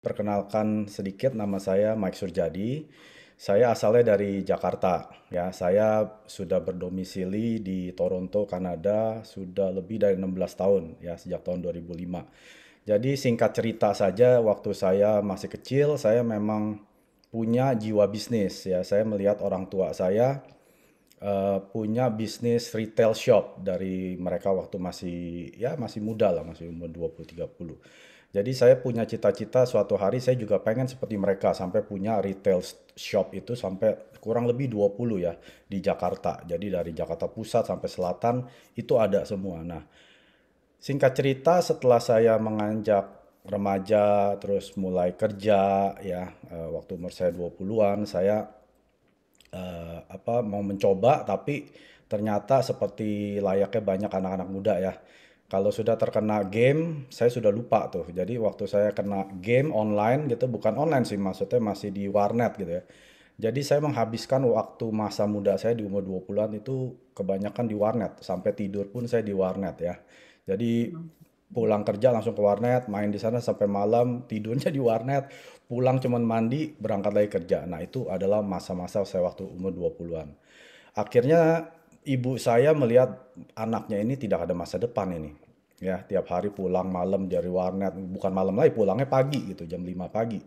perkenalkan sedikit, nama saya Mike Surjadi. Saya asalnya dari Jakarta, ya. Saya sudah berdomisili di Toronto, Kanada, sudah lebih dari 16 tahun, ya, sejak tahun 2005. Jadi singkat cerita saja, waktu saya masih kecil, saya memang punya jiwa bisnis, ya. Saya melihat orang tua saya punya bisnis retail shop dari mereka waktu masih, ya, masih muda lah, masih umur 20-30. Jadi saya punya cita-cita suatu hari saya juga pengen seperti mereka sampai punya retail shop itu sampai kurang lebih 20 ya di Jakarta. Jadi dari Jakarta Pusat sampai Selatan itu ada semua. Nah, singkat cerita setelah saya menganjak remaja terus mulai kerja ya, waktu umur saya 20-an saya mau mencoba, tapi ternyata seperti layaknya banyak anak-anak muda ya. Kalau sudah terkena game, saya sudah lupa tuh. Jadi waktu saya kena game online gitu, bukan online sih, maksudnya masih di warnet gitu ya. Jadi saya menghabiskan waktu masa muda saya di umur 20-an itu kebanyakan di warnet. Sampai tidur pun saya di warnet ya. Jadi pulang kerja langsung ke warnet, main di sana sampai malam, tidurnya di warnet, pulang cuman mandi, berangkat lagi kerja. Nah, itu adalah masa-masa saya waktu umur 20-an. Akhirnya ibu saya melihat anaknya ini tidak ada masa depan ini. Ya, tiap hari pulang malam dari warnet, bukan malam lagi, pulangnya pagi gitu, jam 5 pagi.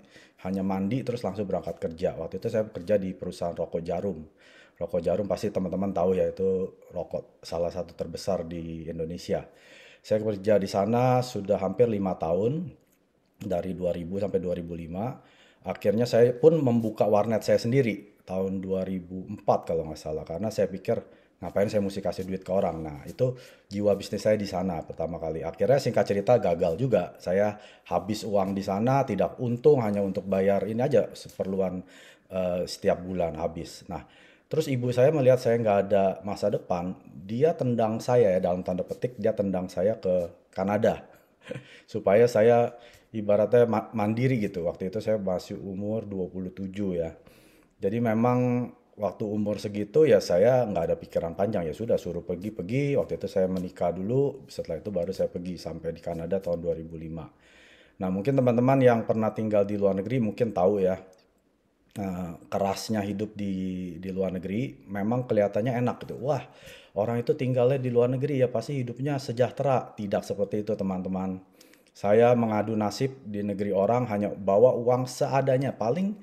Hanya mandi terus langsung berangkat kerja. Waktu itu saya kerja di perusahaan rokok Jarum. Rokok Jarum pasti teman-teman tahu ya, itu rokok salah satu terbesar di Indonesia. Saya kerja di sana sudah hampir 5 tahun, dari 2000 sampai 2005. Akhirnya saya pun membuka warnet saya sendiri tahun 2004 kalau nggak salah, karena saya pikir ngapain saya mesti kasih duit ke orang. Nah, itu jiwa bisnis saya di sana pertama kali. Akhirnya singkat cerita gagal juga. Saya habis uang di sana, tidak untung, hanya untuk bayar ini aja keperluan setiap bulan habis. Nah, terus ibu saya melihat saya nggak ada masa depan, dia tendang saya ya, dalam tanda petik, dia tendang saya ke Kanada. Supaya saya ibaratnya mandiri gitu. Waktu itu saya masih umur 27 ya. Jadi memang waktu umur segitu ya saya nggak ada pikiran panjang, ya sudah suruh pergi-pergi. Waktu itu saya menikah dulu, setelah itu baru saya pergi sampai di Kanada tahun 2005. Nah, mungkin teman-teman yang pernah tinggal di luar negeri mungkin tahu ya, kerasnya hidup di luar negeri memang kelihatannya enak gitu. Wah, orang itu tinggalnya di luar negeri ya pasti hidupnya sejahtera. Tidak seperti itu, teman-teman. Saya mengadu nasib di negeri orang hanya bawa uang seadanya. Paling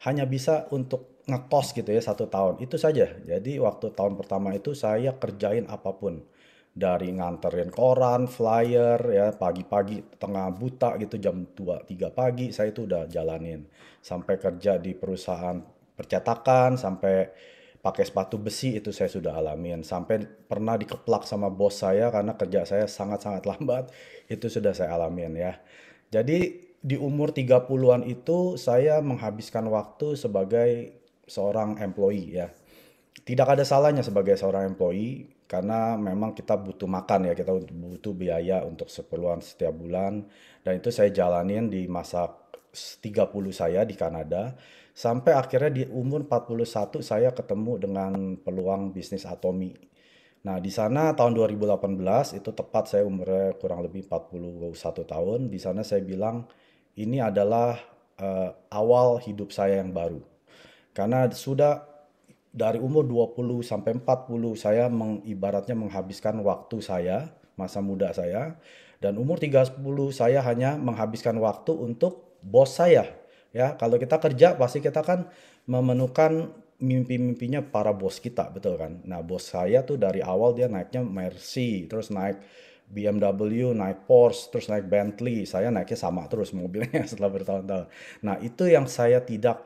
hanya bisa untuk ngekos gitu ya 1 tahun. Itu saja. Jadi waktu tahun pertama itu saya kerjain apapun. Dari nganterin koran, flyer ya, pagi-pagi tengah buta gitu jam 2 3 pagi saya itu udah jalanin. Sampai kerja di perusahaan percetakan, sampai pakai sepatu besi itu saya sudah alamin. Sampai pernah dikeplak sama bos saya karena kerja saya sangat-sangat lambat, itu sudah saya alamin ya. Jadi di umur 30-an itu saya menghabiskan waktu sebagai seorang employee ya. Tidak ada salahnya sebagai seorang employee karena memang kita butuh makan ya, kita butuh biaya untuk keperluan setiap bulan, dan itu saya jalanin di masa 30 saya di Kanada sampai akhirnya di umur 41 saya ketemu dengan peluang bisnis Atomi. Nah, di sana tahun 2018 itu tepat saya umurnya kurang lebih 41 tahun. Di sana saya bilang ini adalah awal hidup saya yang baru. Karena sudah dari umur 20 sampai 40 saya ibaratnya menghabiskan waktu saya, masa muda saya, dan umur 30 saya hanya menghabiskan waktu untuk bos saya. Ya, kalau kita kerja pasti kita kan memenuhkan mimpi-mimpinya para bos kita, betul kan? Nah, bos saya tuh dari awal dia naiknya Mercy, terus naik BMW, naik Porsche, terus naik Bentley. Saya naiknya sama terus mobilnya setelah bertahun-tahun. Nah, itu yang saya tidak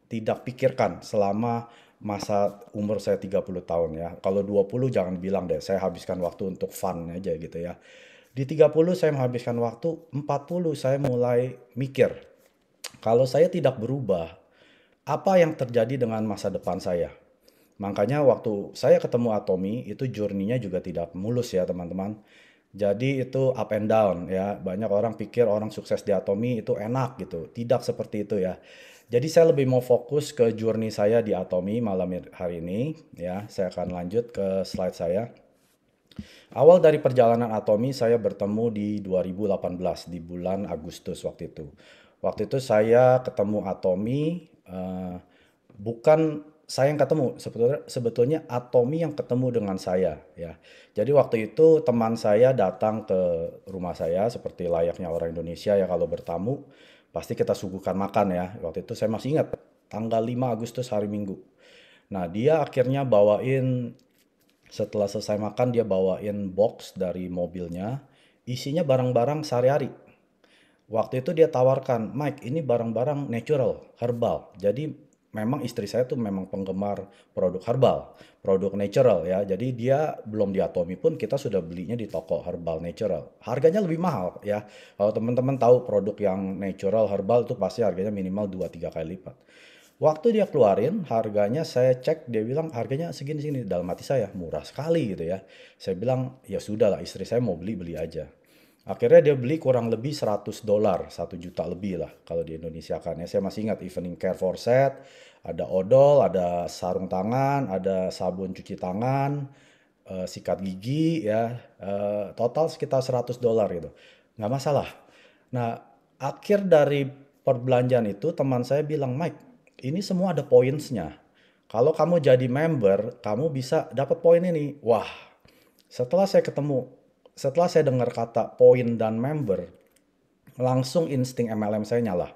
tidak pikirkan selama masa umur saya 30 tahun ya. Kalau 20 jangan bilang deh, saya habiskan waktu untuk fun aja gitu ya. Di 30 saya menghabiskan waktu, 40 saya mulai mikir, kalau saya tidak berubah, apa yang terjadi dengan masa depan saya? Makanya waktu saya ketemu Atomi, itu journey-nya juga tidak mulus ya teman-teman. Jadi itu up and down ya. Banyak orang pikir orang sukses di Atomi itu enak gitu. Tidak seperti itu ya. Jadi saya lebih mau fokus ke journey saya di Atomi malam hari ini ya. Saya akan lanjut ke slide saya. Awal dari perjalanan Atomi saya bertemu di 2018 di bulan Agustus waktu itu. Waktu itu saya ketemu Atomy, bukan saya yang ketemu, sebetulnya sebetulnya Atomy yang ketemu dengan saya ya. Jadi waktu itu teman saya datang ke rumah saya seperti layaknya orang Indonesia ya kalau bertamu pasti kita suguhkan makan ya. Waktu itu saya masih ingat tanggal 5 Agustus hari Minggu. Nah, dia akhirnya bawain setelah selesai makan dia bawain box dari mobilnya, isinya barang-barang sehari-hari. Waktu itu dia tawarkan, Mike, ini barang-barang natural, herbal. Jadi memang istri saya tuh memang penggemar produk herbal, produk natural ya. Jadi dia belum di Atomy pun kita sudah belinya di toko herbal natural. Harganya lebih mahal ya. Kalau teman-teman tahu produk yang natural herbal itu pasti harganya minimal 2-3 kali lipat. Waktu dia keluarin harganya saya cek dia bilang harganya segini-segini. Dalam hati saya murah sekali gitu ya. Saya bilang ya sudah lah istri saya mau beli beli aja. Akhirnya dia beli kurang lebih $100, 1 juta lebih lah kalau di Indonesia kan ya. Saya masih ingat evening care for set, ada odol, ada sarung tangan, ada sabun cuci tangan, sikat gigi ya, total sekitar $100 gitu. Nggak masalah. Nah, akhir dari perbelanjaan itu teman saya bilang, Mike, ini semua ada pointsnya. Kalau kamu jadi member, kamu bisa dapat poin ini. Wah, setelah saya ketemu, setelah saya dengar kata poin dan member, langsung insting MLM saya nyala.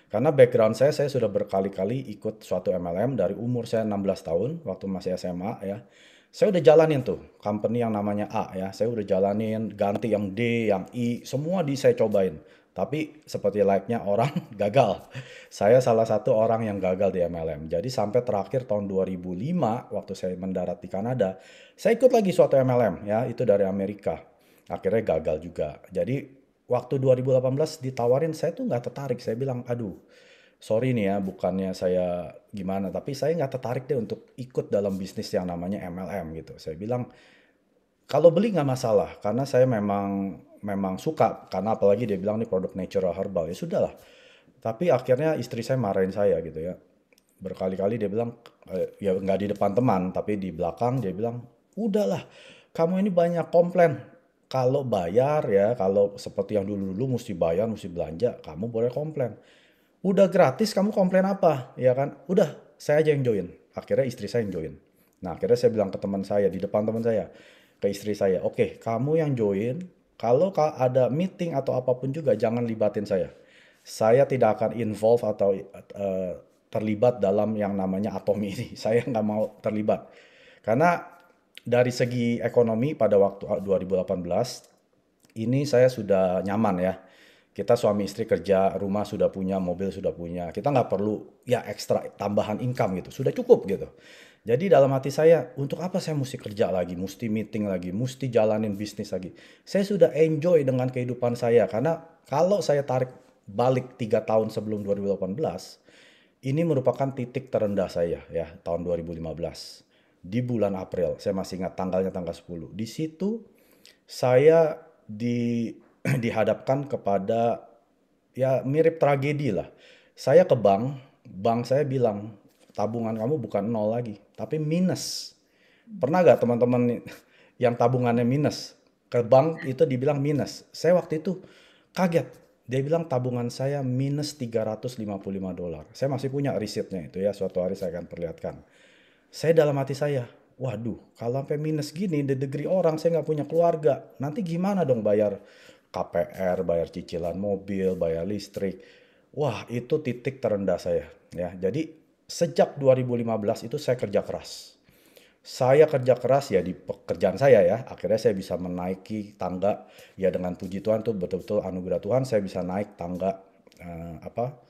Karena background saya sudah berkali-kali ikut suatu MLM dari umur saya 16 tahun, waktu masih SMA ya. Saya udah jalanin tuh, company yang namanya A ya. Saya udah jalanin, ganti yang D, yang I, semua saya cobain. Tapi seperti like-nya orang gagal. Saya salah satu orang yang gagal di MLM. Jadi sampai terakhir tahun 2005, waktu saya mendarat di Kanada, saya ikut lagi suatu MLM ya, itu dari Amerika. Akhirnya gagal juga. Jadi waktu 2018 ditawarin saya tuh nggak tertarik. Saya bilang, aduh, sorry nih ya, bukannya saya gimana, tapi saya nggak tertarik deh untuk ikut dalam bisnis yang namanya MLM gitu. Saya bilang, kalau beli nggak masalah, karena saya memang memang suka, karena apalagi dia bilang ini produk natural herbal, ya sudahlah. Tapi akhirnya istri saya marahin saya gitu ya. Berkali-kali dia bilang, ya nggak di depan teman, tapi di belakang dia bilang, udahlah, kamu ini banyak komplain. Kalau bayar ya, kalau seperti yang dulu-dulu mesti bayar, mesti belanja, kamu boleh komplain. Udah gratis, kamu komplain apa? Ya kan? Udah, saya aja yang join. Akhirnya istri saya yang join. Nah, akhirnya saya bilang ke teman saya, di depan teman saya, ke istri saya, oke, kamu yang join, kalau ada meeting atau apapun juga, jangan libatin saya. Saya tidak akan involve atau terlibat dalam yang namanya Atomy ini. Saya nggak mau terlibat. Karena dari segi ekonomi pada waktu 2018, ini saya sudah nyaman ya. Kita suami istri kerja, rumah sudah punya, mobil sudah punya. Kita nggak perlu ya ekstra tambahan income gitu. Sudah cukup gitu. Jadi dalam hati saya, untuk apa saya mesti kerja lagi, mesti meeting lagi, mesti jalanin bisnis lagi. Saya sudah enjoy dengan kehidupan saya. Karena kalau saya tarik balik 3 tahun sebelum 2018, ini merupakan titik terendah saya ya, tahun 2015. Di bulan April, saya masih ingat tanggalnya tanggal 10. Di situ saya dihadapkan kepada ya mirip tragedi lah. Saya ke bank, bank saya bilang tabungan kamu bukan nol lagi, tapi minus. Pernah gak teman-teman yang tabungannya minus? Ke bank itu dibilang minus. Saya waktu itu kaget. Dia bilang tabungan saya minus $355. Saya masih punya risitnya itu ya, suatu hari saya akan perlihatkan. Saya dalam hati saya, waduh, kalau sampai minus gini, di negeri orang, saya nggak punya keluarga. Nanti gimana dong bayar KPR, bayar cicilan mobil, bayar listrik. Wah, itu titik terendah saya. Ya, jadi sejak 2015 itu saya kerja keras. Saya kerja keras ya di pekerjaan saya ya. Akhirnya saya bisa menaiki tangga ya dengan puji Tuhan tuh betul-betul anugerah Tuhan saya bisa naik tangga apa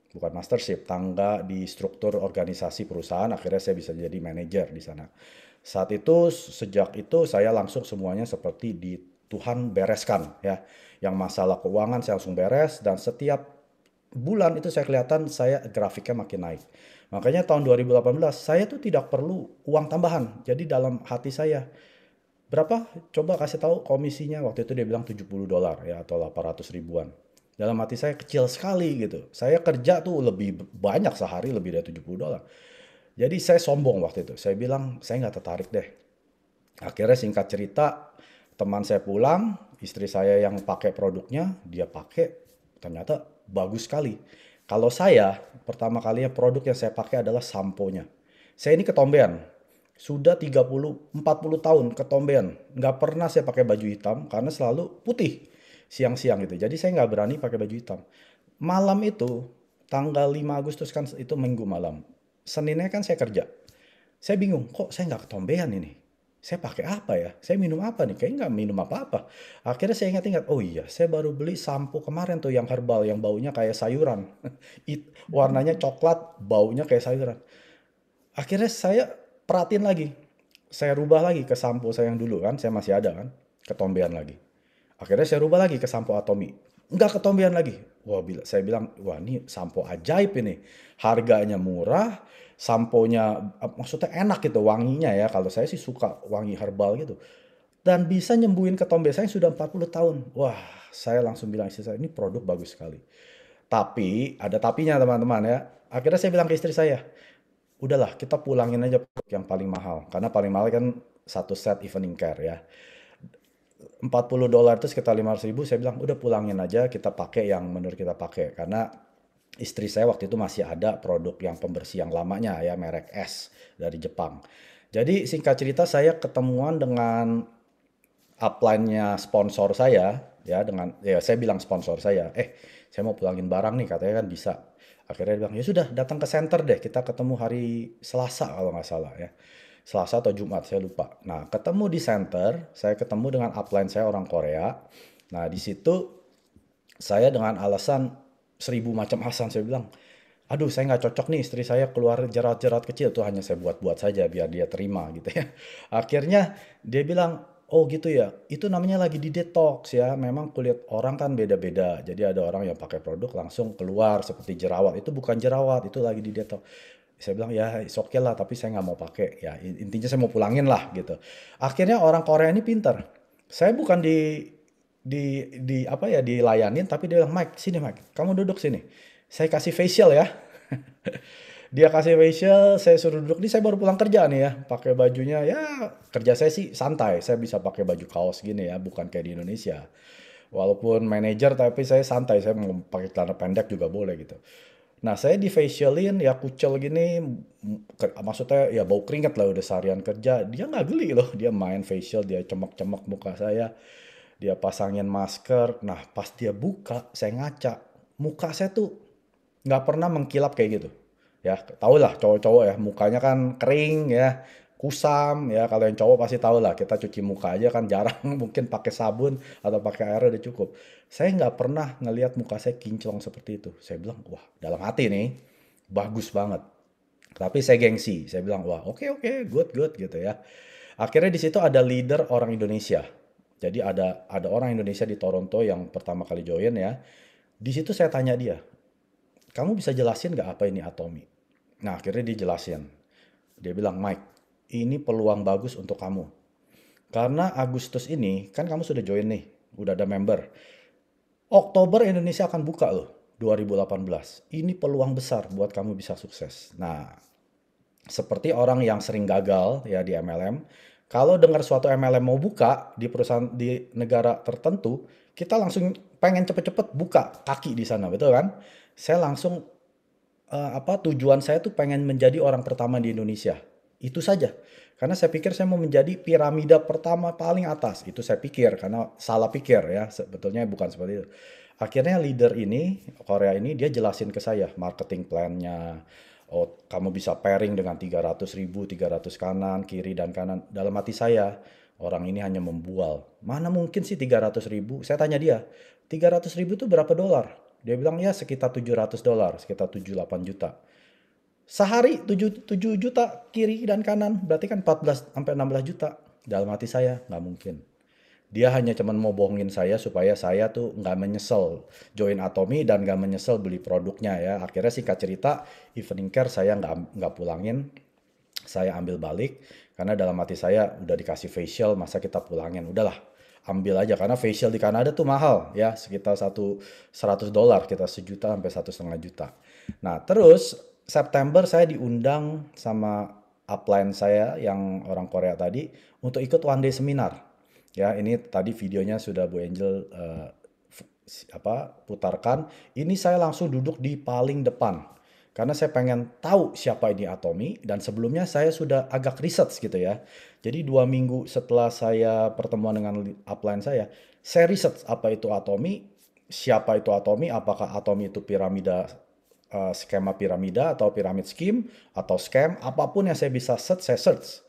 bukan mastership, tangga di struktur organisasi perusahaan, akhirnya saya bisa jadi manajer di sana. Saat itu, sejak itu saya langsung semuanya seperti di Tuhan bereskan ya. Yang masalah keuangan saya langsung beres dan setiap bulan itu saya kelihatan saya grafiknya makin naik. Makanya tahun 2018 saya tuh tidak perlu uang tambahan. Jadi dalam hati saya, berapa? Coba kasih tahu komisinya. Waktu itu dia bilang $70 ya atau 800 ribuan. Dalam hati saya kecil sekali gitu. Saya kerja tuh lebih banyak sehari lebih dari $70. Jadi saya sombong waktu itu. Saya bilang saya nggak tertarik deh. Akhirnya singkat cerita teman saya pulang, istri saya yang pakai produknya, dia pakai ternyata bagus sekali. Kalau saya, pertama kalinya produk yang saya pakai adalah samponya. Saya ini ketombean. Sudah 30, 40 tahun ketombean. Nggak pernah saya pakai baju hitam karena selalu putih siang-siang gitu. Jadi saya nggak berani pakai baju hitam. Malam itu, tanggal 5 Agustus kan itu minggu malam. Seninnya kan saya kerja. Saya bingung, kok saya nggak ketombean ini? Saya pakai apa ya? Saya minum apa nih? Kayaknya nggak minum apa-apa. Akhirnya saya ingat-ingat, oh iya, saya baru beli sampo kemarin tuh yang herbal, yang baunya kayak sayuran. Warnanya coklat, baunya kayak sayuran. Akhirnya saya perhatiin lagi. Saya rubah lagi ke sampo saya yang dulu kan, saya masih ada kan, ketombean lagi. Akhirnya saya rubah lagi ke sampo Atomy. Nggak ketombean lagi. Wah, saya bilang, wah ini sampo ajaib ini. Harganya murah, samponya maksudnya enak gitu, wanginya ya. Kalau saya sih suka wangi herbal gitu. Dan bisa nyembuhin ketombe saya yang sudah 40 tahun. Wah, saya langsung bilang istri saya, ini produk bagus sekali. Tapi, ada tapinya teman-teman ya. Akhirnya saya bilang ke istri saya, udahlah kita pulangin aja produk yang paling mahal. Karena paling mahal kan satu set evening care ya. $40 itu sekitar 500 ribu, saya bilang udah pulangin aja, kita pakai yang menurut kita pakai. Karena istri saya waktu itu masih ada produk yang pembersih yang lamanya ya, merek S dari Jepang. Jadi singkat cerita saya ketemuan dengan upline-nya sponsor saya ya, dengan ya saya bilang sponsor saya, saya mau pulangin barang nih, katanya kan bisa. Akhirnya dia bilang, ya sudah datang ke center deh, kita ketemu hari Selasa kalau nggak salah ya. Selasa atau Jumat, saya lupa. Nah, ketemu di center, saya ketemu dengan upline saya orang Korea. Nah, di situ saya dengan alasan 1000 macam alasan, saya bilang, aduh saya nggak cocok nih, istri saya keluar jerat-jerat kecil tuh, hanya saya buat-buat saja biar dia terima gitu ya. Akhirnya dia bilang, oh gitu ya, itu namanya lagi di detox ya. Memang kulit orang kan beda-beda. Jadi ada orang yang pakai produk langsung keluar seperti jerawat. Itu bukan jerawat, itu lagi di detox. Saya bilang ya it's okay lah, tapi saya nggak mau pakai. Ya intinya saya mau pulangin lah gitu. Akhirnya orang Korea ini pintar. Saya bukan di apa ya, dilayanin, tapi dia bilang, Mike sini Mike, kamu duduk sini, saya kasih facial ya. Dia kasih facial, saya suruh duduk. Ini saya baru pulang kerja nih ya, pakai bajunya ya, kerja saya sih santai, saya bisa pakai baju kaos gini ya, bukan kayak di Indonesia. Walaupun manajer tapi saya santai, saya mau pakai celana pendek juga boleh gitu. Nah, saya di facialin ya kucel gini, maksudnya ya bau keringat lah, udah seharian kerja. Dia nggak geli loh, dia main facial, dia cemek-cemek muka saya, dia pasangin masker. Nah, pas dia buka, saya ngaca, muka saya tuh nggak pernah mengkilap kayak gitu. Ya, tau lah cowok-cowok ya, mukanya kan kering ya, kusam ya. Kalau yang cowok pasti tahu lah, kita cuci muka aja kan jarang, mungkin pakai sabun atau pakai air udah cukup. Saya nggak pernah ngelihat muka saya kinclong seperti itu. Saya bilang, wah dalam hati nih, bagus banget. Tapi saya gengsi, saya bilang, wah oke oke, good good gitu ya. Akhirnya di situ ada leader orang Indonesia. Jadi ada orang Indonesia di Toronto yang pertama kali join ya. Di situ saya tanya dia, kamu bisa jelasin nggak apa ini Atomy? Nah, akhirnya dia jelasin. Dia bilang, Mike, ini peluang bagus untuk kamu. Karena Agustus ini, kan kamu sudah join nih, udah ada member. Oktober Indonesia akan buka loh, 2018. Ini peluang besar buat kamu bisa sukses. Nah, seperti orang yang sering gagal ya di MLM, kalau dengar suatu MLM mau buka di perusahaan di negara tertentu, kita langsung pengen cepet-cepet buka kaki di sana, betul kan? Saya langsung tujuan saya tuh pengen menjadi orang pertama di Indonesia. Itu saja. Karena saya pikir saya mau menjadi piramida pertama paling atas. Itu saya pikir karena salah pikir ya. Sebetulnya bukan seperti itu. Akhirnya leader ini, Korea ini, dia jelasin ke saya marketing plan-nya. Oh, kamu bisa pairing dengan 300 ribu, 300 kanan, kiri dan kanan. Dalam hati saya, orang ini hanya membual. Mana mungkin sih 300 ribu? Saya tanya dia, 300 ribu itu berapa dolar? Dia bilang ya sekitar $700, sekitar 78 juta. Sehari 7 juta kiri dan kanan, berarti kan 14 sampai 16 juta. Dalam hati saya, nggak mungkin. Dia hanya cuman mau bohongin saya supaya saya tuh nggak menyesal join Atomy dan nggak menyesal beli produknya ya. Akhirnya singkat cerita, evening care saya nggak pulangin, saya ambil balik karena dalam hati saya udah dikasih facial, masa kita pulangin, udahlah ambil aja karena facial di Kanada tuh mahal ya, sekitar $100, kita 1 juta sampai 1,5 juta. Nah terus September saya diundang sama upline saya yang orang Korea tadi untuk ikut one day seminar. Ya ini tadi videonya sudah Bu Angel putarkan, ini saya langsung duduk di paling depan. Karena saya pengen tahu siapa ini Atomy dan sebelumnya saya sudah agak research gitu ya. Jadi 2 minggu setelah saya pertemuan dengan upline saya research apa itu Atomy, siapa itu Atomy, apakah Atomy itu piramida, skema piramida atau pyramid scheme atau scam, apapun yang saya bisa search, saya search.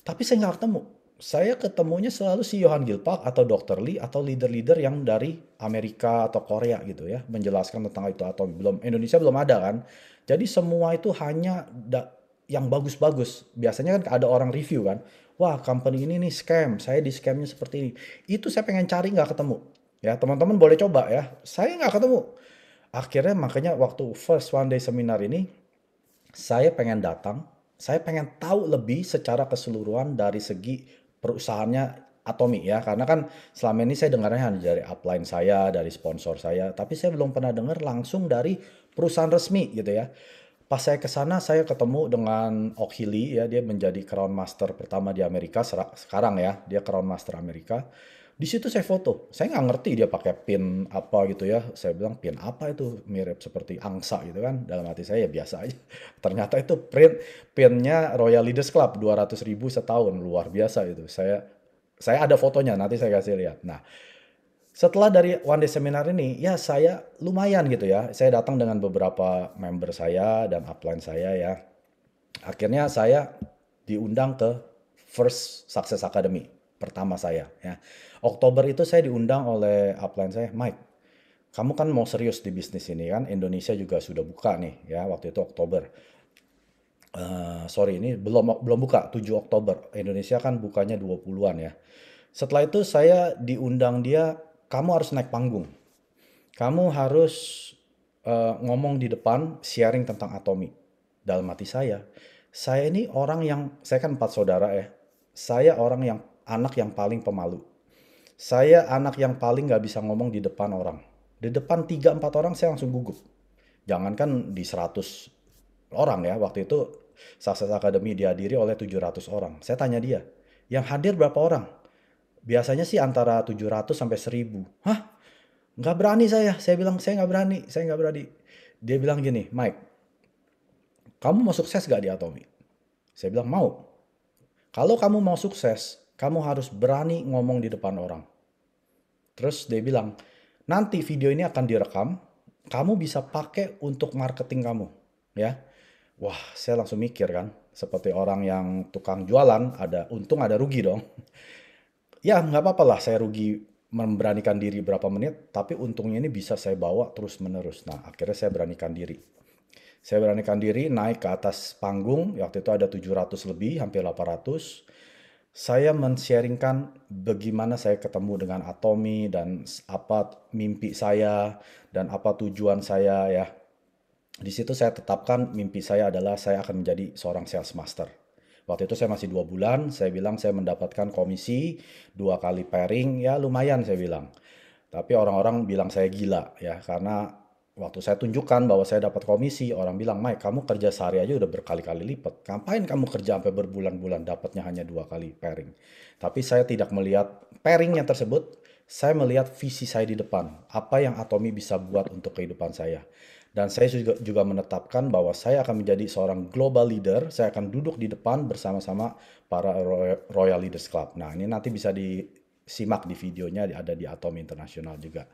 Tapi saya nggak ketemu. Saya ketemunya selalu si Johan Gilpak atau Dr. Lee atau leader-leader yang dari Amerika atau Korea gitu ya, menjelaskan tentang itu atau belum Indonesia belum ada kan. Jadi semua itu hanya yang bagus-bagus. Biasanya kan ada orang review kan, wah company ini nih scam, saya di scamnya seperti ini. Itu saya pengen cari nggak ketemu. Ya teman-teman boleh coba ya. Saya nggak ketemu. Akhirnya makanya waktu first one day seminar ini saya pengen datang, saya pengen tahu lebih secara keseluruhan dari segi perusahaannya Atomy ya, karena kan selama ini saya dengarnya hanya dari upline saya, dari sponsor saya, tapi saya belum pernah dengar langsung dari perusahaan resmi gitu ya. Pas saya ke sana, saya ketemu dengan O'Healy ya, dia menjadi Crown Master pertama di Amerika sekarang ya, dia Crown Master Amerika. Di situ saya foto. Saya nggak ngerti dia pakai pin apa gitu ya. Saya bilang pin apa itu mirip seperti angsa gitu kan. Dalam hati saya ya biasa aja. Ternyata itu pinnya Royal Leaders Club 200.000 setahun, luar biasa itu. Saya ada fotonya nanti saya kasih lihat. Nah, setelah dari one day seminar ini, ya saya lumayan gitu ya. Saya datang dengan beberapa member saya dan upline saya ya. Akhirnya saya diundang ke First Success Academy pertama saya ya. Oktober itu saya diundang oleh upline saya, Mike, kamu kan mau serius di bisnis ini kan, Indonesia juga sudah buka nih ya, waktu itu Oktober. Sorry ini belum belum buka, 7 Oktober. Indonesia kan bukanya 20-an ya. Setelah itu saya diundang dia, kamu harus naik panggung. Kamu harus ngomong di depan, sharing tentang Atomy. Dalam hati saya ini orang yang, saya kan 4 saudara ya. Saya orang yang, anak yang paling pemalu. Saya anak yang paling nggak bisa ngomong di depan orang. Di depan 3-4 orang saya langsung gugup. Jangankan di 100 orang ya, waktu itu Success Academy dihadiri oleh 700 orang. Saya tanya dia, yang hadir berapa orang? Biasanya sih antara 700 sampai 1000. Hah? Nggak berani saya bilang saya nggak berani, saya nggak berani. Dia bilang gini, Mike, kamu mau sukses gak di Atomy? Saya bilang mau. Kalau kamu mau sukses, kamu harus berani ngomong di depan orang. Terus dia bilang, nanti video ini akan direkam, kamu bisa pakai untuk marketing kamu. Ya, wah saya langsung mikir kan, seperti orang yang tukang jualan, ada untung ada rugi dong. Ya nggak apa-apa lah saya rugi memberanikan diri berapa menit, tapi untungnya ini bisa saya bawa terus menerus. Nah akhirnya saya beranikan diri. Saya beranikan diri naik ke atas panggung, waktu itu ada 700 lebih, hampir 800. Saya men-sharingkan bagaimana saya ketemu dengan Atomy dan apa mimpi saya dan apa tujuan saya ya. Di situ saya tetapkan mimpi saya adalah saya akan menjadi seorang sales master. Waktu itu saya masih 2 bulan, saya bilang saya mendapatkan komisi 2 kali pairing, ya lumayan saya bilang. Tapi orang-orang bilang saya gila ya, karena waktu saya tunjukkan bahwa saya dapat komisi, orang bilang, Mike, kamu kerja sehari aja udah berkali-kali lipat. Ngapain kamu kerja sampai berbulan-bulan dapatnya hanya 2 kali pairing? Tapi saya tidak melihat pairingnya tersebut, saya melihat visi saya di depan. Apa yang Atomy bisa buat untuk kehidupan saya. Dan saya juga menetapkan bahwa saya akan menjadi seorang global leader, saya akan duduk di depan bersama-sama para Royal Leaders Club. Nah, ini nanti bisa disimak di videonya, ada di Atomy International juga.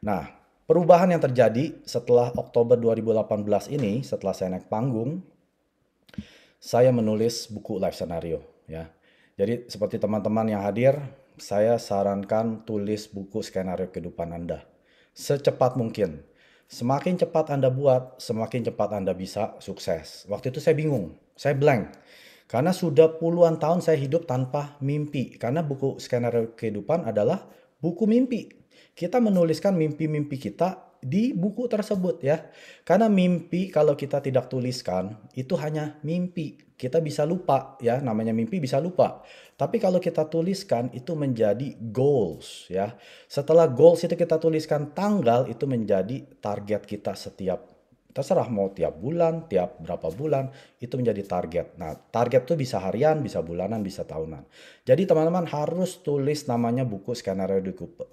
Nah, perubahan yang terjadi setelah Oktober 2018 ini, setelah saya naik panggung, saya menulis buku life scenario ya. Jadi seperti teman-teman yang hadir, saya sarankan tulis buku skenario kehidupan Anda secepat mungkin. Semakin cepat Anda buat, semakin cepat Anda bisa sukses. Waktu itu saya bingung, saya blank. Karena sudah puluhan tahun saya hidup tanpa mimpi. Karena buku skenario kehidupan adalah buku mimpi. Kita menuliskan mimpi-mimpi kita di buku tersebut ya. Karena mimpi kalau kita tidak tuliskan, itu hanya mimpi. Kita bisa lupa ya, namanya mimpi bisa lupa. Tapi kalau kita tuliskan itu menjadi goals ya. Setelah goals itu kita tuliskan tanggal, itu menjadi target kita setiap Terserah mau tiap bulan, tiap berapa bulan, itu menjadi target. Nah, target tuh bisa harian, bisa bulanan, bisa tahunan. Jadi teman-teman harus tulis namanya buku skenario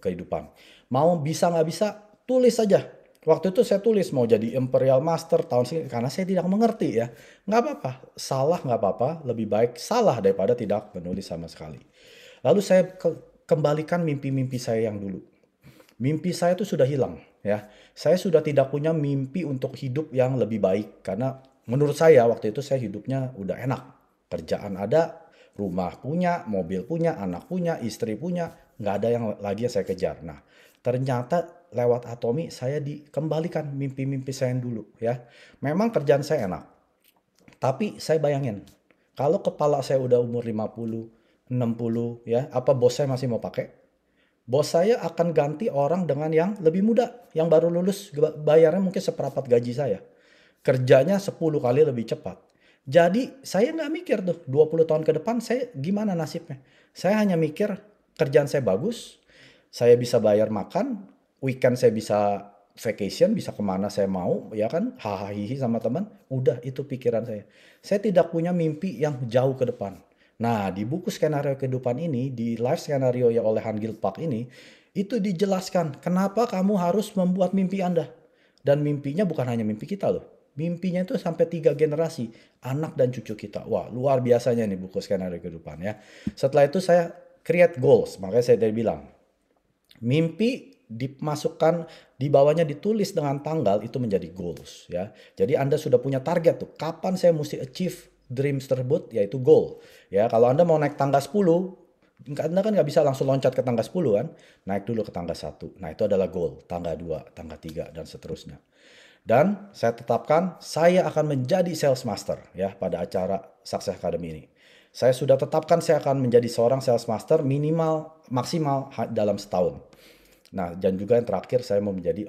kehidupan. Mau bisa nggak bisa, tulis saja. Waktu itu saya tulis mau jadi Imperial Master tahun segini, karena saya tidak mengerti ya. Nggak apa-apa, salah nggak apa-apa, lebih baik salah daripada tidak menulis sama sekali. Lalu saya kembalikan mimpi-mimpi saya yang dulu. Mimpi saya itu sudah hilang ya. Saya sudah tidak punya mimpi untuk hidup yang lebih baik karena menurut saya waktu itu saya hidupnya udah enak. Kerjaan ada, rumah punya, mobil punya, anak punya, istri punya, nggak ada yang lagi yang saya kejar. Nah, ternyata lewat Atomi saya dikembalikan mimpi-mimpi saya yang dulu ya. Memang kerjaan saya enak, tapi saya bayangin kalau kepala saya udah umur 50, 60 ya, apa bos saya masih mau pakai? Bos saya akan ganti orang dengan yang lebih muda, yang baru lulus bayarnya mungkin seperempat gaji saya. Kerjanya 10 kali lebih cepat. Jadi saya nggak mikir tuh 20 tahun ke depan saya gimana nasibnya. Saya hanya mikir kerjaan saya bagus, saya bisa bayar makan, weekend saya bisa vacation, bisa kemana saya mau, ya kan, hahaha sama teman, udah itu pikiran saya. Saya tidak punya mimpi yang jauh ke depan. Nah, di buku skenario kehidupan ini, di life skenario yang oleh Han Gil Park ini, itu dijelaskan kenapa kamu harus membuat mimpi Anda. Dan mimpinya bukan hanya mimpi kita loh. Mimpinya itu sampai 3 generasi, anak dan cucu kita. Wah, luar biasanya nih buku skenario kehidupan ya. Setelah itu saya create goals, makanya saya tadi bilang, mimpi dimasukkan di bawahnya ditulis dengan tanggal itu menjadi goals ya. Jadi Anda sudah punya target tuh. Kapan saya mesti achieve dreams tersebut yaitu goal. Ya, kalau Anda mau naik tangga 10, Anda kan nggak bisa langsung loncat ke tangga 10 kan. Naik dulu ke tangga 1. Nah, itu adalah goal. Tangga 2, tangga 3 dan seterusnya. Dan saya tetapkan saya akan menjadi sales master ya pada acara Success Academy ini. Saya sudah tetapkan saya akan menjadi seorang sales master minimal maksimal dalam setahun. Nah, dan juga yang terakhir saya mau menjadi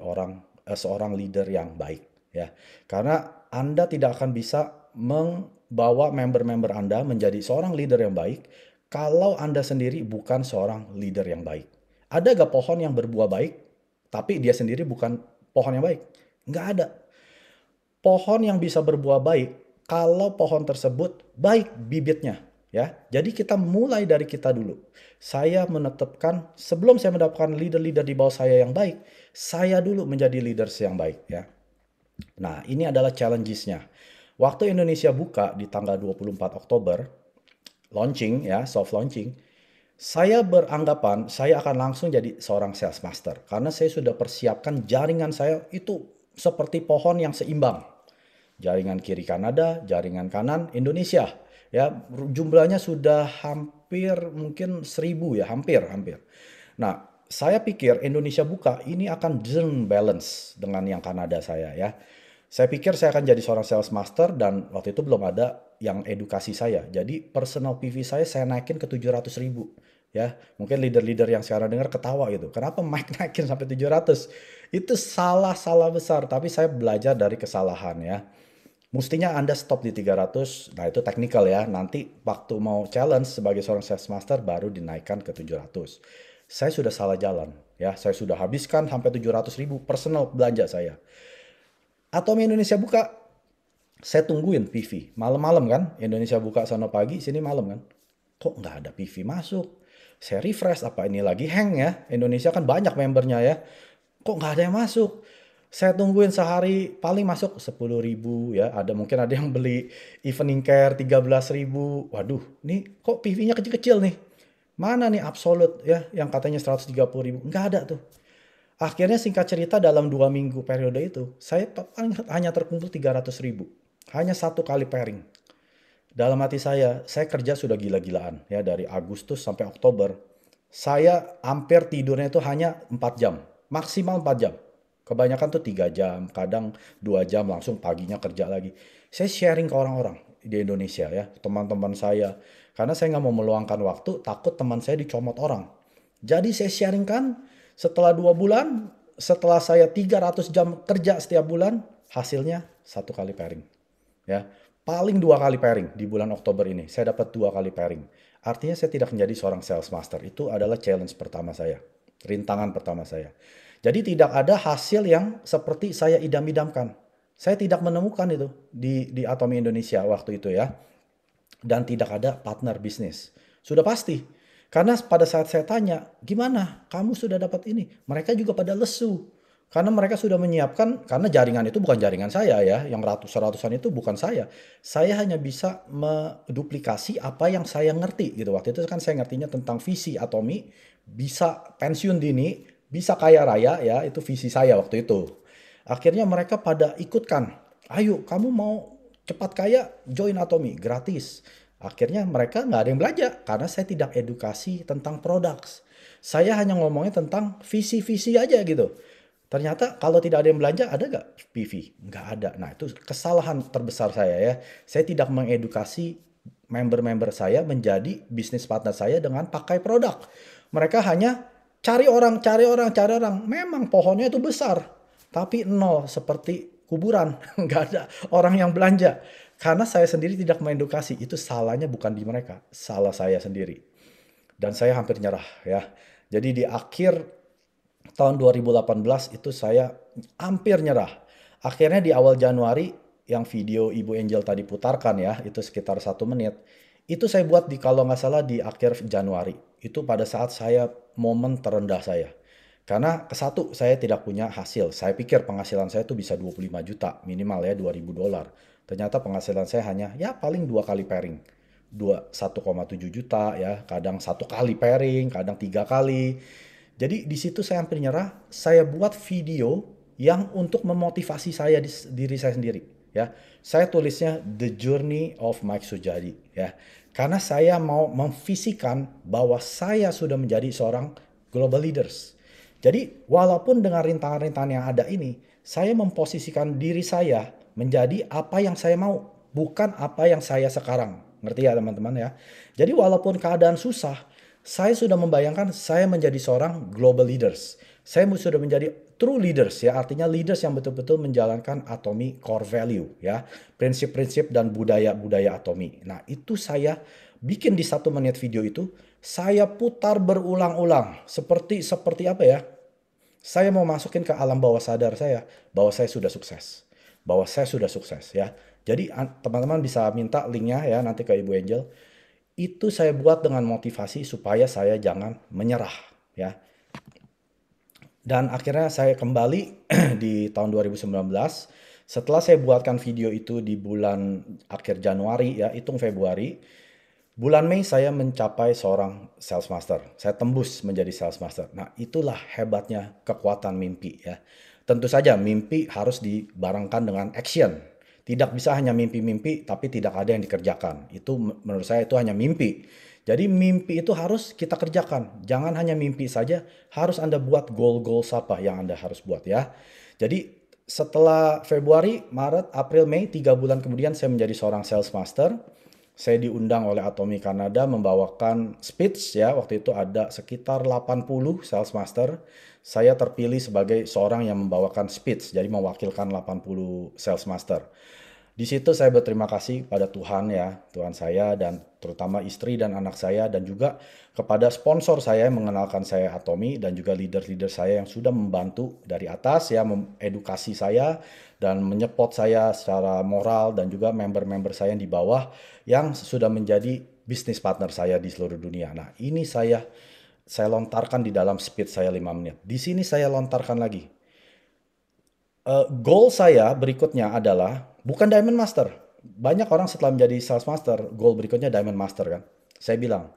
seorang leader yang baik ya. Karena Anda tidak akan bisa membawa member-member Anda menjadi seorang leader yang baik kalau Anda sendiri bukan seorang leader yang baik. Ada gak pohon yang berbuah baik tapi dia sendiri bukan pohon yang baik? Nggak ada. Pohon yang bisa berbuah baik kalau pohon tersebut baik bibitnya ya. Jadi kita mulai dari kita dulu. Saya menetapkan sebelum saya mendapatkan leader-leader di bawah saya yang baik, saya dulu menjadi leaders yang baik ya. Nah, ini adalah challenges-nya. Waktu Indonesia buka di tanggal 24 Oktober, launching ya, soft launching, saya beranggapan saya akan langsung jadi seorang sales master karena saya sudah persiapkan jaringan saya itu seperti pohon yang seimbang. Jaringan kiri Kanada, jaringan kanan Indonesia. Ya, jumlahnya sudah hampir mungkin 1.000 ya, hampir. Nah, saya pikir Indonesia buka ini akan balance dengan yang Kanada saya ya. Saya pikir saya akan jadi seorang sales master dan waktu itu belum ada yang edukasi saya. Jadi personal PV saya naikin ke 700.000 ya. Mungkin leader-leader yang sekarang dengar ketawa gitu. Kenapa Mike naikin sampai 700? Itu salah besar, tapi saya belajar dari kesalahan ya. Mestinya Anda stop di 300, nah itu technical ya. Nanti waktu mau challenge sebagai seorang sales master baru dinaikkan ke 700. Saya sudah salah jalan ya. Saya sudah habiskan sampai 700.000 personal belanja saya. Atau Indonesia buka, saya tungguin PV. Malam-malam kan, Indonesia buka sana pagi, sini malam kan. Kok nggak ada PV masuk? Saya refresh, apa ini lagi hang ya? Indonesia kan banyak membernya ya. Kok nggak ada yang masuk? Saya tungguin sehari, paling masuk 10.000 ya. Mungkin ada yang beli evening care 13.000. Waduh, nih kok PV-nya kecil-kecil nih. Mana nih absolute ya, yang katanya 130.000. Nggak ada tuh. Akhirnya singkat cerita dalam 2 minggu periode itu, saya hanya terkumpul 300.000. Hanya satu kali pairing. Dalam hati saya kerja sudah gila-gilaan ya dari Agustus sampai Oktober. Saya hampir tidurnya itu hanya 4 jam, maksimal 4 jam. Kebanyakan tuh 3 jam, kadang 2 jam langsung paginya kerja lagi. Saya sharing ke orang-orang di Indonesia ya, teman-teman saya. Karena saya nggak mau meluangkan waktu, takut teman saya dicomot orang. Jadi saya sharingkan setelah 2 bulan, setelah saya 300 jam kerja setiap bulan, hasilnya 1 kali pairing. Ya, paling 2 kali pairing di bulan Oktober ini. Saya dapat 2 kali pairing. Artinya saya tidak menjadi seorang sales master. Itu adalah challenge pertama saya. Rintangan pertama saya. Jadi tidak ada hasil yang seperti saya idam-idamkan. Saya tidak menemukan itu di Atomi Indonesia waktu itu ya. Dan tidak ada partner bisnis. Sudah pasti. Karena pada saat saya tanya, gimana kamu sudah dapat ini? Mereka juga pada lesu. Karena mereka sudah menyiapkan, karena jaringan itu bukan jaringan saya ya, yang ratus-ratusan itu bukan saya. Saya hanya bisa menduplikasi apa yang saya ngerti gitu. Waktu itu kan saya ngertinya tentang visi Atomi, bisa pensiun dini, bisa kaya raya ya, itu visi saya waktu itu. Akhirnya mereka pada ikutkan, ayo kamu mau cepat kaya, join Atomi, gratis. Akhirnya mereka nggak ada yang belanja karena saya tidak edukasi tentang produk. Saya hanya ngomongnya tentang visi-visi aja gitu. Ternyata kalau tidak ada yang belanja, ada nggak PV? Nggak ada. Nah itu kesalahan terbesar saya ya. Saya tidak mengedukasi member-member saya menjadi bisnis partner saya dengan pakai produk. Mereka hanya cari orang, cari orang, cari orang. Memang pohonnya itu besar, tapi nol seperti kuburan. Nggak ada orang yang belanja. Karena saya sendiri tidak mengedukasi. Itu salahnya bukan di mereka, salah saya sendiri. Dan saya hampir nyerah ya. Jadi di akhir tahun 2018 itu saya hampir nyerah. Akhirnya di awal Januari yang video Ibu Angel tadi putarkan ya, itu sekitar 1 menit. Itu saya buat di kalau nggak salah di akhir Januari. Itu pada saat saya momen terendah saya. Karena ke satu saya tidak punya hasil. Saya pikir penghasilan saya itu bisa 25 juta minimal ya $2.000. Ternyata penghasilan saya hanya ya paling 2 kali pairing. 1,7 juta ya, kadang 1 kali pairing, kadang 3 kali. Jadi di situ saya hampir nyerah, saya buat video yang untuk memotivasi saya diri saya sendiri ya. Saya tulisnya The Journey of Mike Sujadi ya. Karena saya mau memvisikan bahwa saya sudah menjadi seorang global leaders. Jadi walaupun dengan rintangan-rintangan yang ada ini, saya memposisikan diri saya menjadi apa yang saya mau, bukan apa yang saya sekarang. Ngerti ya teman-teman ya? Jadi walaupun keadaan susah, saya sudah membayangkan saya menjadi seorang global leaders. Saya sudah menjadi true leaders ya, artinya leaders yang betul-betul menjalankan Atomi core value ya, prinsip-prinsip dan budaya-budaya Atomi. Nah itu saya bikin di 1 menit video itu, saya putar berulang-ulang seperti apa ya? Saya mau masukin ke alam bawah sadar saya bahwa saya sudah sukses, bahwa saya sudah sukses ya. Jadi teman-teman bisa minta linknya ya nanti ke Ibu Angel. Itu saya buat dengan motivasi supaya saya jangan menyerah ya. Dan akhirnya saya kembali di tahun 2019. Setelah saya buatkan video itu di bulan akhir Januari ya, hitung Februari. Bulan Mei saya mencapai seorang sales master. Saya tembus menjadi sales master. Nah, itulah hebatnya kekuatan mimpi ya. Tentu saja mimpi harus dibarengkan dengan action. Tidak bisa hanya mimpi-mimpi tapi tidak ada yang dikerjakan. Itu menurut saya itu hanya mimpi. Jadi mimpi itu harus kita kerjakan. Jangan hanya mimpi saja, harus Anda buat goal-goal apa yang Anda harus buat ya. Jadi setelah Februari, Maret, April, Mei, 3 bulan kemudian saya menjadi seorang sales master. Saya diundang oleh Atomi Kanada membawakan speech ya. Waktu itu ada sekitar 80 sales master. Saya terpilih sebagai seorang yang membawakan speech, jadi mewakilkan 80 sales master. Di situ saya berterima kasih pada Tuhan ya, Tuhan saya dan terutama istri dan anak saya dan juga kepada sponsor saya yang mengenalkan saya Atomi dan juga leader-leader saya yang sudah membantu dari atas ya, mengedukasi saya dan menyepot saya secara moral dan juga member-member saya yang di bawah yang sudah menjadi bisnis partner saya di seluruh dunia. Nah, ini saya lontarkan di dalam speech saya 5 menit. Di sini saya lontarkan lagi. Goal saya berikutnya adalah bukan Diamond Master. Banyak orang setelah menjadi Sales Master, goal berikutnya Diamond Master kan. Saya bilang,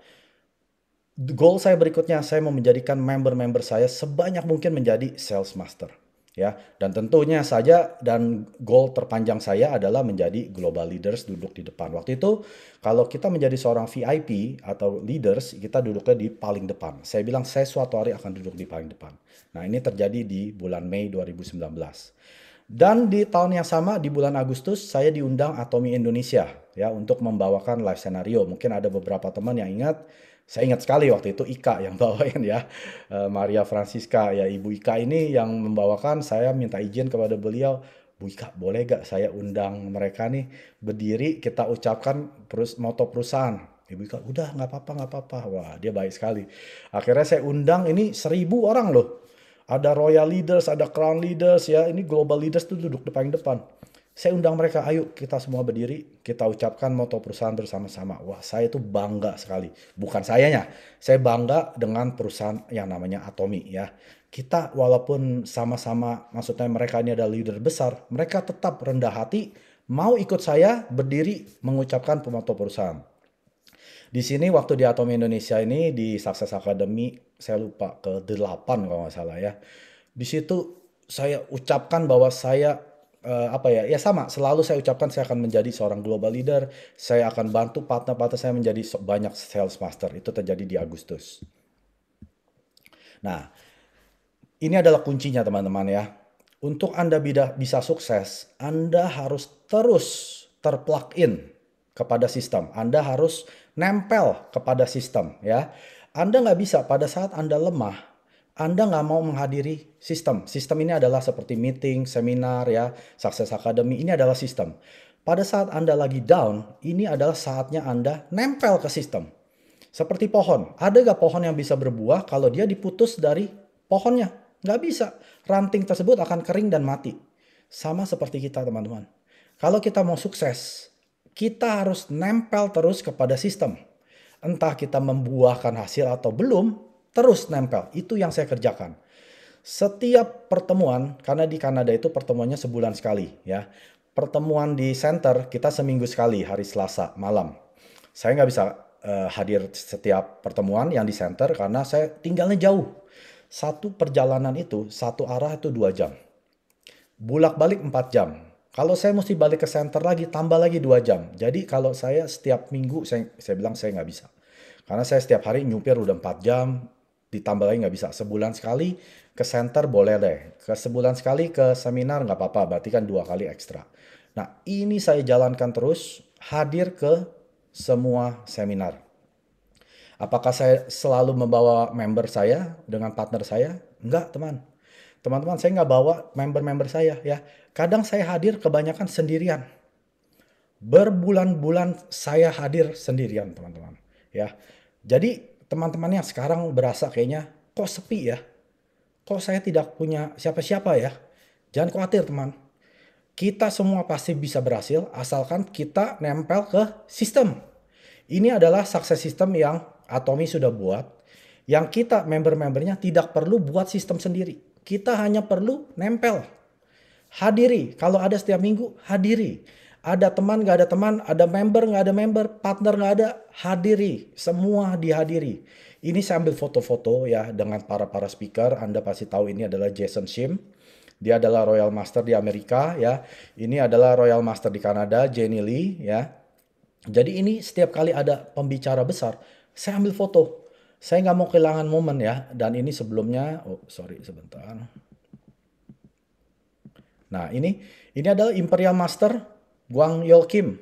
goal saya berikutnya saya mau menjadikan member-member saya sebanyak mungkin menjadi Sales Master. Ya, dan tentunya saja dan goal terpanjang saya adalah menjadi global leaders duduk di depan. Waktu itu kalau kita menjadi seorang VIP atau leaders, kita duduknya di paling depan. Saya bilang saya suatu hari akan duduk di paling depan. Nah, ini terjadi di bulan Mei 2019. Dan di tahun yang sama di bulan Agustus saya diundang Atomi Indonesia ya untuk membawakan live scenario. Mungkin ada beberapa teman yang ingat. Saya ingat sekali waktu itu Ika yang bawain ya. Maria Francisca ya, Ibu Ika ini yang membawakan. Saya minta izin kepada beliau, Bu Ika boleh gak saya undang mereka nih berdiri kita ucapkan moto perusahaan. Ibu Ika udah nggak apa-apa. Wah dia baik sekali. Akhirnya saya undang ini 1.000 orang loh. Ada royal leaders, ada crown leaders ya. Ini global leaders tuh duduk di paling depan. Saya undang mereka, ayo kita semua berdiri, kita ucapkan moto perusahaan bersama-sama. Wah, saya tuh bangga sekali. Bukan sayanya, saya bangga dengan perusahaan yang namanya Atomy ya. Kita walaupun sama-sama, maksudnya mereka ini adalah leader besar, mereka tetap rendah hati, mau ikut saya berdiri mengucapkan moto perusahaan. Di sini waktu di Atomy Indonesia ini di Success Academy, saya lupa ke-8 kalau nggak salah ya. Di situ saya ucapkan bahwa saya apa ya, ya sama, selalu saya ucapkan saya akan menjadi seorang global leader, saya akan bantu partner-partner saya menjadi banyak sales master. Itu terjadi di Agustus. Nah, ini adalah kuncinya teman-teman ya. Untuk Anda bisa sukses, Anda harus terus terplug in kepada sistem. Anda harus nempel kepada sistem ya. Anda nggak bisa pada saat Anda lemah, Anda nggak mau menghadiri sistem. Sistem ini adalah seperti meeting, seminar ya, Success Academy ini adalah sistem. Pada saat Anda lagi down, ini adalah saatnya Anda nempel ke sistem. Seperti pohon. Ada nggak pohon yang bisa berbuah kalau dia diputus dari pohonnya? Nggak bisa. Ranting tersebut akan kering dan mati. Sama seperti kita teman-teman. Kalau kita mau sukses, kita harus nempel terus kepada sistem. Entah kita membuahkan hasil atau belum, terus nempel. Itu yang saya kerjakan. Setiap pertemuan, karena di Kanada itu pertemuannya sebulan sekali ya. Pertemuan di center kita seminggu sekali, hari Selasa malam. Saya nggak bisa hadir setiap pertemuan yang di center karena saya tinggalnya jauh. Satu perjalanan itu, satu arah itu 2 jam. Bulak-balik 4 jam. Kalau saya mesti balik ke center lagi, tambah lagi 2 jam. Jadi kalau saya setiap minggu, saya bilang saya nggak bisa. Karena saya setiap hari nyupir udah 4 jam, ditambah lagi nggak bisa. Sebulan sekali ke center boleh deh. Ke sebulan sekali ke seminar nggak apa-apa, berarti kan 2 kali ekstra. Nah ini saya jalankan terus, hadir ke semua seminar. Apakah saya selalu membawa member saya dengan partner saya? Enggak, teman. Teman-teman, saya nggak bawa member-member saya ya. Kadang saya hadir kebanyakan sendirian. Berbulan-bulan saya hadir sendirian, teman-teman. Ya. Jadi, teman-teman yang sekarang berasa kayaknya kok sepi ya? Kok saya tidak punya siapa-siapa ya? Jangan khawatir, teman. Kita semua pasti bisa berhasil asalkan kita nempel ke sistem. Ini adalah sukses system yang Atomy sudah buat, yang kita member-membernya tidak perlu buat sistem sendiri. Kita hanya perlu nempel. Hadiri, kalau ada setiap minggu, hadiri. Ada teman, nggak ada teman, ada member, nggak ada member, partner nggak ada, hadiri. Semua dihadiri. Ini saya ambil foto-foto ya dengan para speaker. Anda pasti tahu ini adalah Jason Shim. Dia adalah Royal Master di Amerika ya. Ini adalah Royal Master di Kanada, Jenny Lee ya. Jadi ini setiap kali ada pembicara besar, saya ambil foto. Saya nggak mau kehilangan momen ya. Dan ini sebelumnya, oh sorry sebentar. Nah ini adalah Imperial Master Guang Yeol Kim.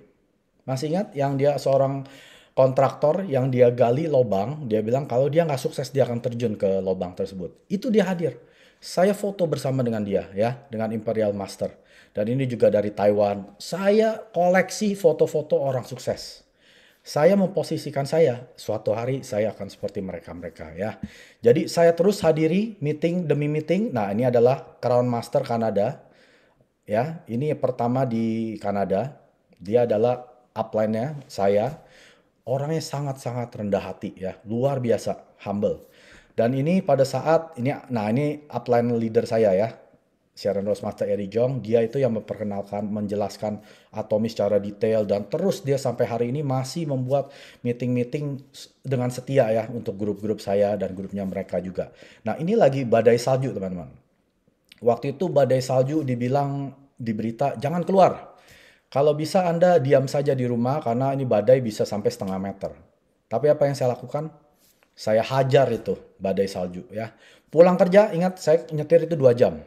Masih ingat yang dia seorang kontraktor yang dia gali lubang. Dia bilang kalau dia nggak sukses dia akan terjun ke lubang tersebut. Itu dia hadir. Saya foto bersama dengan dia ya, dengan Imperial Master. Dan ini juga dari Taiwan. Saya koleksi foto-foto orang sukses. Saya memposisikan saya, suatu hari saya akan seperti mereka-mereka ya. Jadi saya terus hadiri meeting demi meeting. Nah ini adalah Crown Master Kanada. Ya, ini pertama di Kanada. Dia adalah upline-nya saya. Orangnya sangat-sangat rendah hati ya, luar biasa, humble. Dan ini pada saat ini, nah ini upline leader saya ya, Sharon Rose Master Eri Jong, dia itu yang memperkenalkan, menjelaskan Atomy secara detail dan terus dia sampai hari ini masih membuat meeting-meeting dengan setia ya untuk grup-grup saya dan grupnya mereka juga. Nah ini lagi badai salju teman-teman. Waktu itu badai salju dibilang di berita jangan keluar. Kalau bisa Anda diam saja di rumah karena ini badai bisa sampai setengah meter. Tapi apa yang saya lakukan? Saya hajar itu badai salju ya. Pulang kerja ingat saya nyetir itu 2 jam.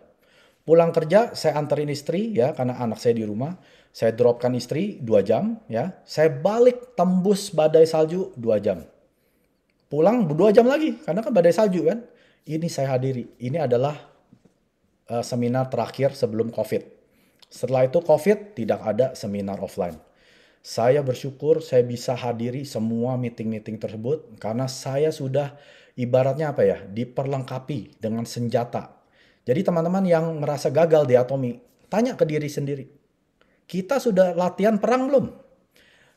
Pulang kerja, saya anterin istri ya, karena anak saya di rumah. Saya dropkan istri 2 jam ya. Saya balik tembus badai salju 2 jam. Pulang 2 jam lagi, karena kan badai salju kan. Ini saya hadiri. Ini adalah seminar terakhir sebelum COVID. Setelah itu COVID, tidak ada seminar offline. Saya bersyukur saya bisa hadiri semua meeting-meeting tersebut. Karena saya sudah ibaratnya apa ya, diperlengkapi dengan senjata. Jadi teman-teman yang merasa gagal di Atomi, tanya ke diri sendiri. Kita sudah latihan perang belum?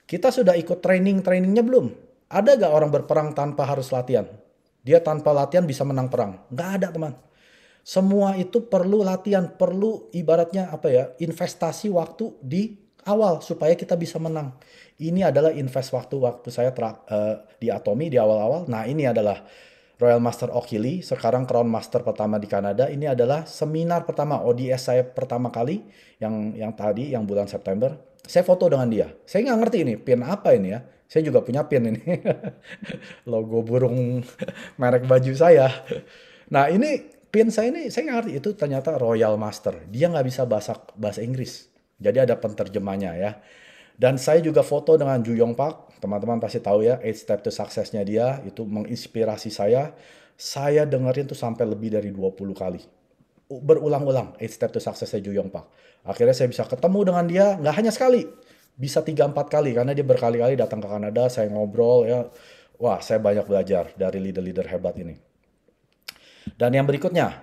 Kita sudah ikut trainingnya belum? Ada gak orang berperang tanpa harus latihan? Dia tanpa latihan bisa menang perang? Nggak ada teman. Semua itu perlu latihan, perlu ibaratnya apa ya, investasi waktu di awal supaya kita bisa menang. Ini adalah invest waktu saya di Atomi di awal-awal. Nah ini adalah Royal Master Okhili, sekarang Crown Master pertama di Kanada. Ini adalah seminar pertama ODS saya pertama kali yang tadi yang bulan September. Saya foto dengan dia. Saya nggak ngerti ini pin apa ini ya. Saya juga punya pin ini. Logo burung merek baju saya. Nah ini pin saya ini saya nggak ngerti itu ternyata Royal Master. Dia nggak bisa bahasa Inggris. Jadi ada penterjemahnya ya. Dan saya juga foto dengan Ju Yong Pak. Teman-teman pasti tahu ya, 8 Step to Success-nya dia. Itu menginspirasi saya. Saya dengerin tuh sampai lebih dari 20 kali. Berulang-ulang, 8 Step to Success-nya Ju Yong Pak. Akhirnya saya bisa ketemu dengan dia, nggak hanya sekali. Bisa 3-4 kali, karena dia berkali-kali datang ke Kanada, saya ngobrol ya. Wah, saya banyak belajar dari leader-leader hebat ini. Dan yang berikutnya,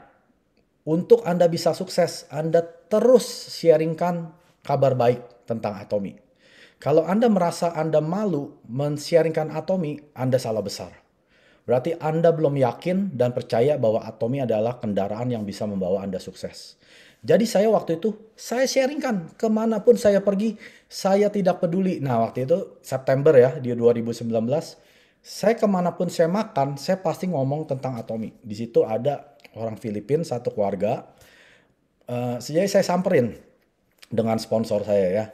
untuk Anda bisa sukses, Anda terus sharingkan kabar baik tentang Atomi. Kalau Anda merasa Anda malu men-sharingkan Atomi, Anda salah besar. Berarti Anda belum yakin dan percaya bahwa Atomi adalah kendaraan yang bisa membawa Anda sukses. Jadi saya waktu itu, saya sharingkan kemanapun saya pergi, saya tidak peduli. Nah waktu itu September ya, di 2019, saya kemanapun saya makan, saya pasti ngomong tentang Atomi. Di situ ada orang Filipina, satu keluarga. Jadi saya samperin dengan sponsor saya ya.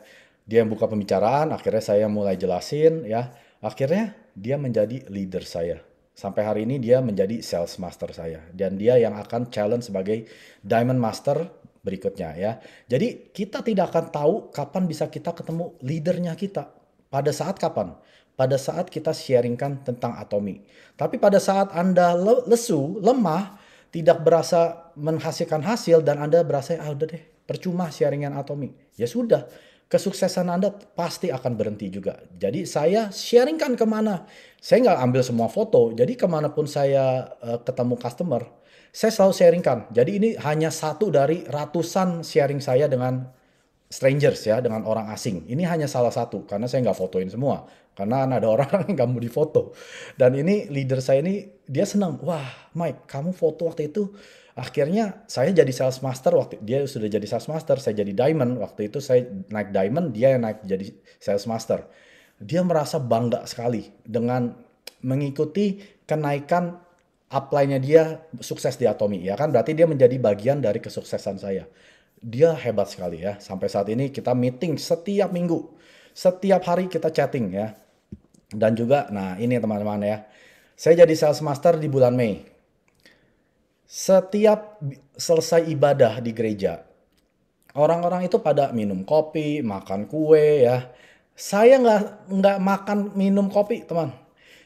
Dia yang buka pembicaraan, akhirnya saya mulai jelasin ya. Akhirnya dia menjadi leader saya. Sampai hari ini dia menjadi sales master saya. Dan dia yang akan challenge sebagai diamond master berikutnya ya. Jadi kita tidak akan tahu kapan bisa kita ketemu leadernya kita. Pada saat kapan? Pada saat kita sharingkan tentang Atomi. Tapi pada saat Anda lesu, lemah, tidak berasa menghasilkan hasil dan Anda berasa udah deh percuma sharingan Atomi. Ya sudah, kesuksesan Anda pasti akan berhenti juga. Jadi saya sharingkan kemana. Saya nggak ambil semua foto. Jadi kemanapun saya ketemu customer, saya selalu sharingkan. Jadi ini hanya satu dari ratusan sharing saya dengan strangers ya, dengan orang asing. Ini hanya salah satu karena saya nggak fotoin semua. Karena ada orang yang nggak mau difoto. Dan ini leader saya ini dia senang. Wah Mike, kamu foto waktu itu. Akhirnya saya jadi sales master waktu dia sudah jadi sales master, saya jadi diamond. Waktu itu saya naik diamond, dia yang naik jadi sales master. Dia merasa bangga sekali dengan mengikuti kenaikan upline-nya dia sukses di Atomi ya kan, berarti dia menjadi bagian dari kesuksesan saya. Dia hebat sekali ya. Sampai saat ini kita meeting setiap minggu. Setiap hari kita chatting ya. Dan juga, nah ini teman-teman ya. Saya jadi sales master di bulan Mei. Setiap selesai ibadah di gereja, orang-orang itu pada minum kopi, makan kue ya. Saya nggak makan minum kopi teman.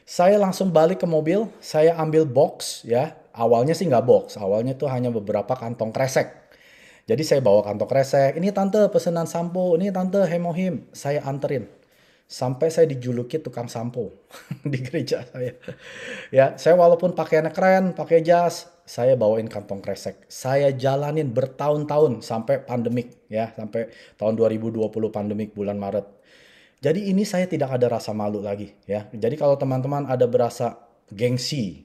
Saya langsung balik ke mobil, saya ambil box ya. Awalnya sih nggak box, awalnya tuh hanya beberapa kantong kresek. Jadi saya bawa kantong kresek, ini tante pesanan sampo, ini tante hemohim, saya anterin. Sampai saya dijuluki tukang sampo di gereja saya. Ya, saya walaupun pakaiannya keren, pakai jas, saya bawain kantong kresek. Saya jalanin bertahun-tahun sampai pandemik ya, sampai tahun 2020 pandemik bulan Maret. Jadi ini saya tidak ada rasa malu lagi ya. Jadi kalau teman-teman ada berasa gengsi,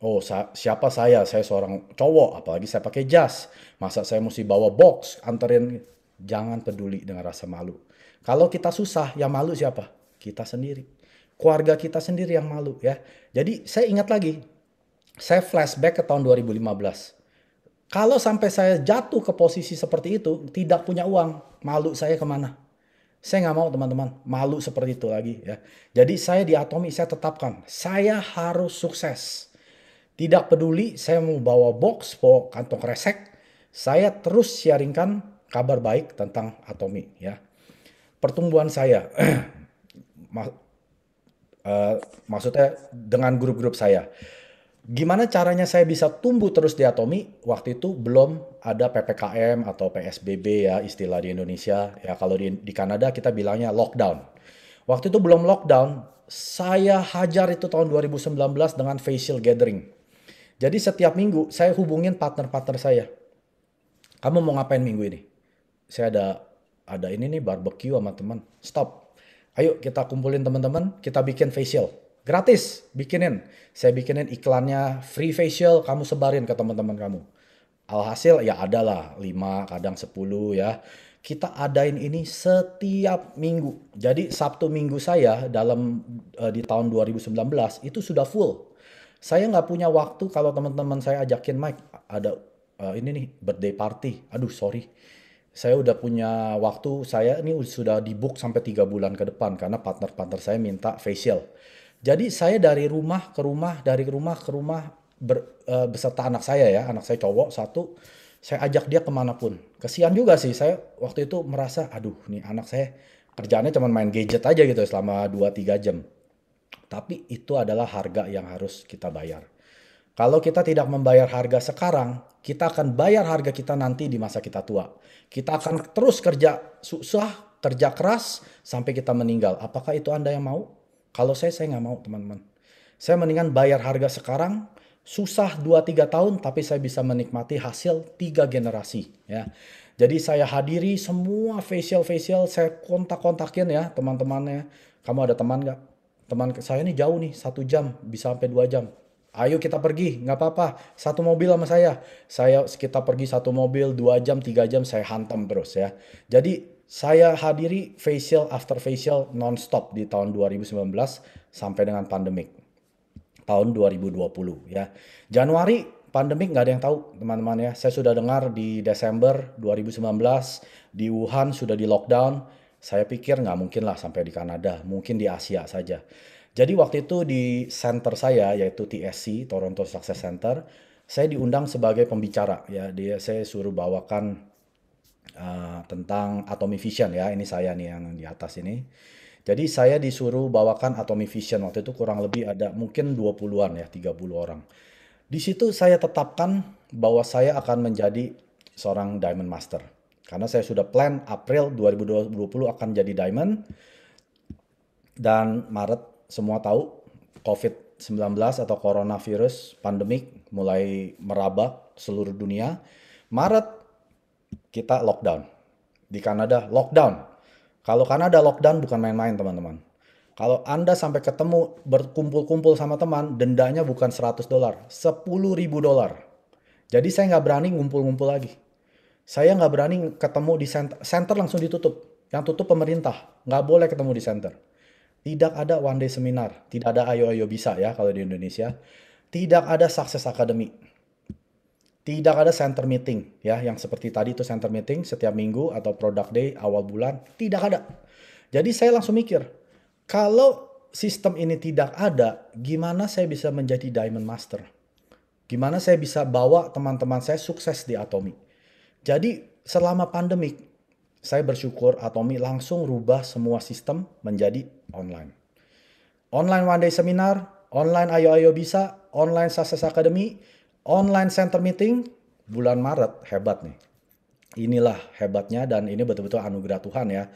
oh siapa saya seorang cowok, apalagi saya pakai jas, masa saya mesti bawa box, anterin, jangan peduli dengan rasa malu. Kalau kita susah, yang malu siapa? Kita sendiri. Keluarga kita sendiri yang malu ya. Jadi saya ingat lagi, saya flashback ke tahun 2015. Kalau sampai saya jatuh ke posisi seperti itu, tidak punya uang, malu saya kemana? Saya nggak mau teman-teman, malu seperti itu lagi ya. Jadi saya di Atomi, saya tetapkan, saya harus sukses. Tidak peduli saya mau bawa box, bawa kantong kresek, saya terus sharingkan kabar baik tentang Atomi ya. Pertumbuhan saya, maksudnya dengan grup-grup saya. Gimana caranya saya bisa tumbuh terus di Atomi? Waktu itu belum ada PPKM atau PSBB ya istilah di Indonesia. Ya kalau di Kanada kita bilangnya lockdown. Waktu itu belum lockdown, saya hajar itu tahun 2019 dengan facial gathering. Jadi setiap minggu saya hubungin partner-partner saya. Kamu mau ngapain minggu ini? Saya ada ini nih barbecue sama teman. Stop. Ayo kita kumpulin teman-teman, kita bikin facial. Gratis, bikinin. Saya bikinin iklannya free facial, kamu sebarin ke teman-teman kamu. Alhasil ya adalah 5, kadang 10 ya. Kita adain ini setiap minggu. Jadi Sabtu Minggu saya di tahun 2019 itu sudah full. Saya nggak punya waktu kalau teman-teman saya ajakin Mike ada ini nih birthday party. Aduh sorry. Saya udah punya waktu, saya ini sudah di book sampai 3 bulan ke depan karena partner-partner saya minta facial. Jadi saya dari rumah ke rumah, dari rumah ke rumah beserta anak saya ya, anak saya cowok satu, saya ajak dia kemanapun. Kesian juga sih, saya waktu itu merasa, aduh nih anak saya kerjaannya cuma main gadget aja gitu selama 2-3 jam. Tapi itu adalah harga yang harus kita bayar. Kalau kita tidak membayar harga sekarang, kita akan bayar harga kita nanti di masa kita tua. Kita akan terus kerja susah, kerja keras sampai kita meninggal. Apakah itu Anda yang mau? Kalau saya nggak mau teman-teman. Saya mendingan bayar harga sekarang, susah 2-3 tahun, tapi saya bisa menikmati hasil 3 generasi. Ya. Jadi saya hadiri semua facial-facial, saya kontak-kontakin ya teman-temannya. Kamu ada teman nggak? Teman saya ini jauh nih, 1 jam, bisa sampai 2 jam. Ayo kita pergi, nggak apa-apa. Satu mobil sama saya. Kita pergi satu mobil, 2 jam, 3 jam, saya hantam terus ya. Jadi saya hadiri facial after facial non-stop di tahun 2019 sampai dengan pandemik. Tahun 2020 ya. Januari pandemik nggak ada yang tahu teman-teman ya. Saya sudah dengar di Desember 2019 di Wuhan sudah di lockdown. Saya pikir nggak mungkin lah sampai di Kanada, mungkin di Asia saja. Jadi waktu itu di center saya yaitu TSC, Toronto Success Center, saya diundang sebagai pembicara ya. Saya suruh bawakan tentang Atomic Vision ya. Ini saya nih yang di atas ini. Jadi saya disuruh bawakan Atomic Vision waktu itu kurang lebih ada mungkin 20-an ya, 30 orang. Di situ saya tetapkan bahwa saya akan menjadi seorang Diamond Master. Karena saya sudah plan April 2020 akan jadi Diamond. Dan Maret semua tahu COVID-19 atau coronavirus pandemik mulai meraba seluruh dunia. Maret kita lockdown. Di Kanada lockdown. Kalau Kanada lockdown bukan main-main teman-teman. Kalau Anda sampai ketemu berkumpul-kumpul sama teman, dendanya bukan $100, $10.000. Jadi saya nggak berani ngumpul-ngumpul lagi. Saya nggak berani ketemu di center. Center langsung ditutup. Yang tutup pemerintah. Nggak boleh ketemu di center. Tidak ada one day seminar. Tidak ada ayo-ayo bisa ya kalau di Indonesia. Tidak ada Success Academy. Tidak ada center meeting ya, yang seperti tadi itu center meeting setiap minggu atau product day awal bulan, tidak ada. Jadi saya langsung mikir, kalau sistem ini tidak ada, gimana saya bisa menjadi Diamond Master? Gimana saya bisa bawa teman-teman saya sukses di Atomi? Jadi selama pandemik, saya bersyukur Atomi langsung rubah semua sistem menjadi online. Online one day seminar, online ayo-ayo bisa, online Success Academy, online center meeting, bulan Maret hebat nih. Inilah hebatnya dan ini betul-betul anugerah Tuhan ya.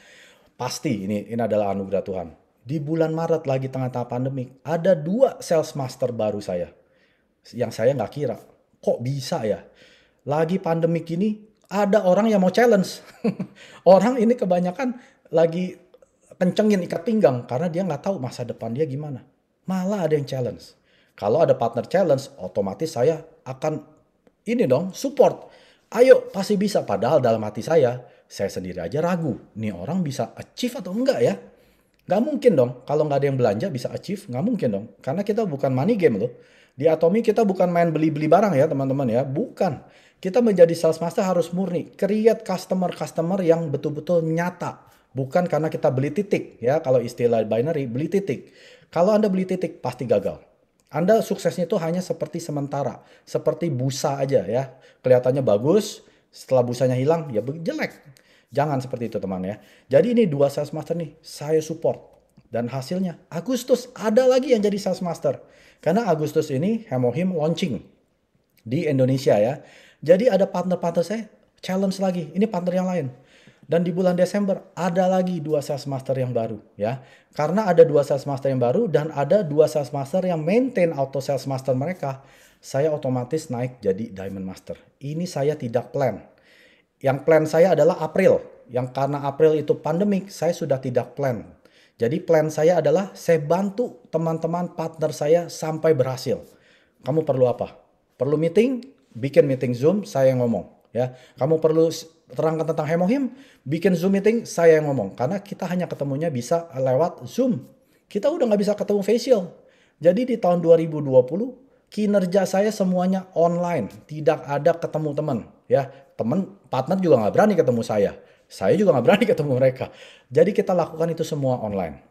Pasti ini adalah anugerah Tuhan. Di bulan Maret lagi tengah-tengah pandemik, ada 2 sales master baru saya. Yang saya nggak kira, kok bisa ya? Lagi pandemik ini ada orang yang mau challenge. Orang ini kebanyakan lagi kencengin ikat pinggang karena dia nggak tahu masa depan dia gimana. Malah ada yang challenge. Kalau ada partner challenge, otomatis saya akan ini dong, support. Ayo, pasti bisa. Padahal dalam hati saya sendiri aja ragu. Nih orang bisa achieve atau enggak ya? Nggak mungkin dong. Kalau nggak ada yang belanja bisa achieve, nggak mungkin dong. Karena kita bukan money game loh. Di Atomi kita bukan main beli-beli barang ya teman-teman ya. Bukan. Kita menjadi sales master harus murni. Create customer yang betul-betul nyata. Bukan karena kita beli titik ya. Kalau istilah binary, beli titik. Kalau Anda beli titik, pasti gagal. Anda suksesnya itu hanya seperti sementara. Seperti busa aja ya. Kelihatannya bagus. Setelah busanya hilang, ya jelek. Jangan seperti itu teman ya. Jadi ini 2 sales master nih. Saya support. Dan hasilnya, Agustus ada lagi yang jadi sales master. Karena Agustus ini Hemohim launching di Indonesia ya. Jadi ada partner-partner saya challenge lagi. Ini partner yang lain. Dan di bulan Desember ada lagi 2 sales master yang baru ya. Karena ada 2 sales master yang baru dan ada 2 sales master yang maintain auto sales master mereka, saya otomatis naik jadi diamond master. Ini saya tidak plan. Yang plan saya adalah April. Yang karena April itu pandemik, saya sudah tidak plan. Jadi plan saya adalah saya bantu teman-teman partner saya sampai berhasil. Kamu perlu apa? Perlu meeting? Bikin meeting Zoom, saya yang ngomong. Ya, kamu perlu terangkan tentang Hemohim? Bikin Zoom meeting, saya yang ngomong. Karena kita hanya ketemunya bisa lewat Zoom. Kita udah nggak bisa ketemu facial. Jadi di tahun 2020, kinerja saya semuanya online. Tidak ada ketemu teman. Ya, teman, partner juga nggak berani ketemu saya. Saya juga nggak berani ketemu mereka. Jadi kita lakukan itu semua online.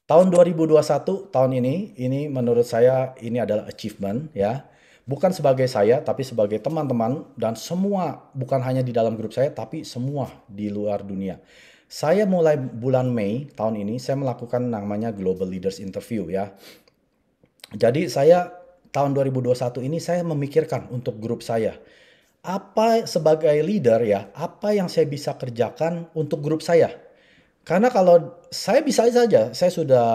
Tahun 2021, tahun ini menurut saya ini adalah achievement ya. Bukan sebagai saya, tapi sebagai teman-teman dan semua, bukan hanya di dalam grup saya, tapi semua di luar dunia. Saya mulai bulan Mei tahun ini, saya melakukan namanya Global Leaders Interview ya. Jadi saya tahun 2021 ini saya memikirkan untuk grup saya. Apa sebagai leader ya, apa yang saya bisa kerjakan untuk grup saya? Karena kalau saya bisa saja, saya sudah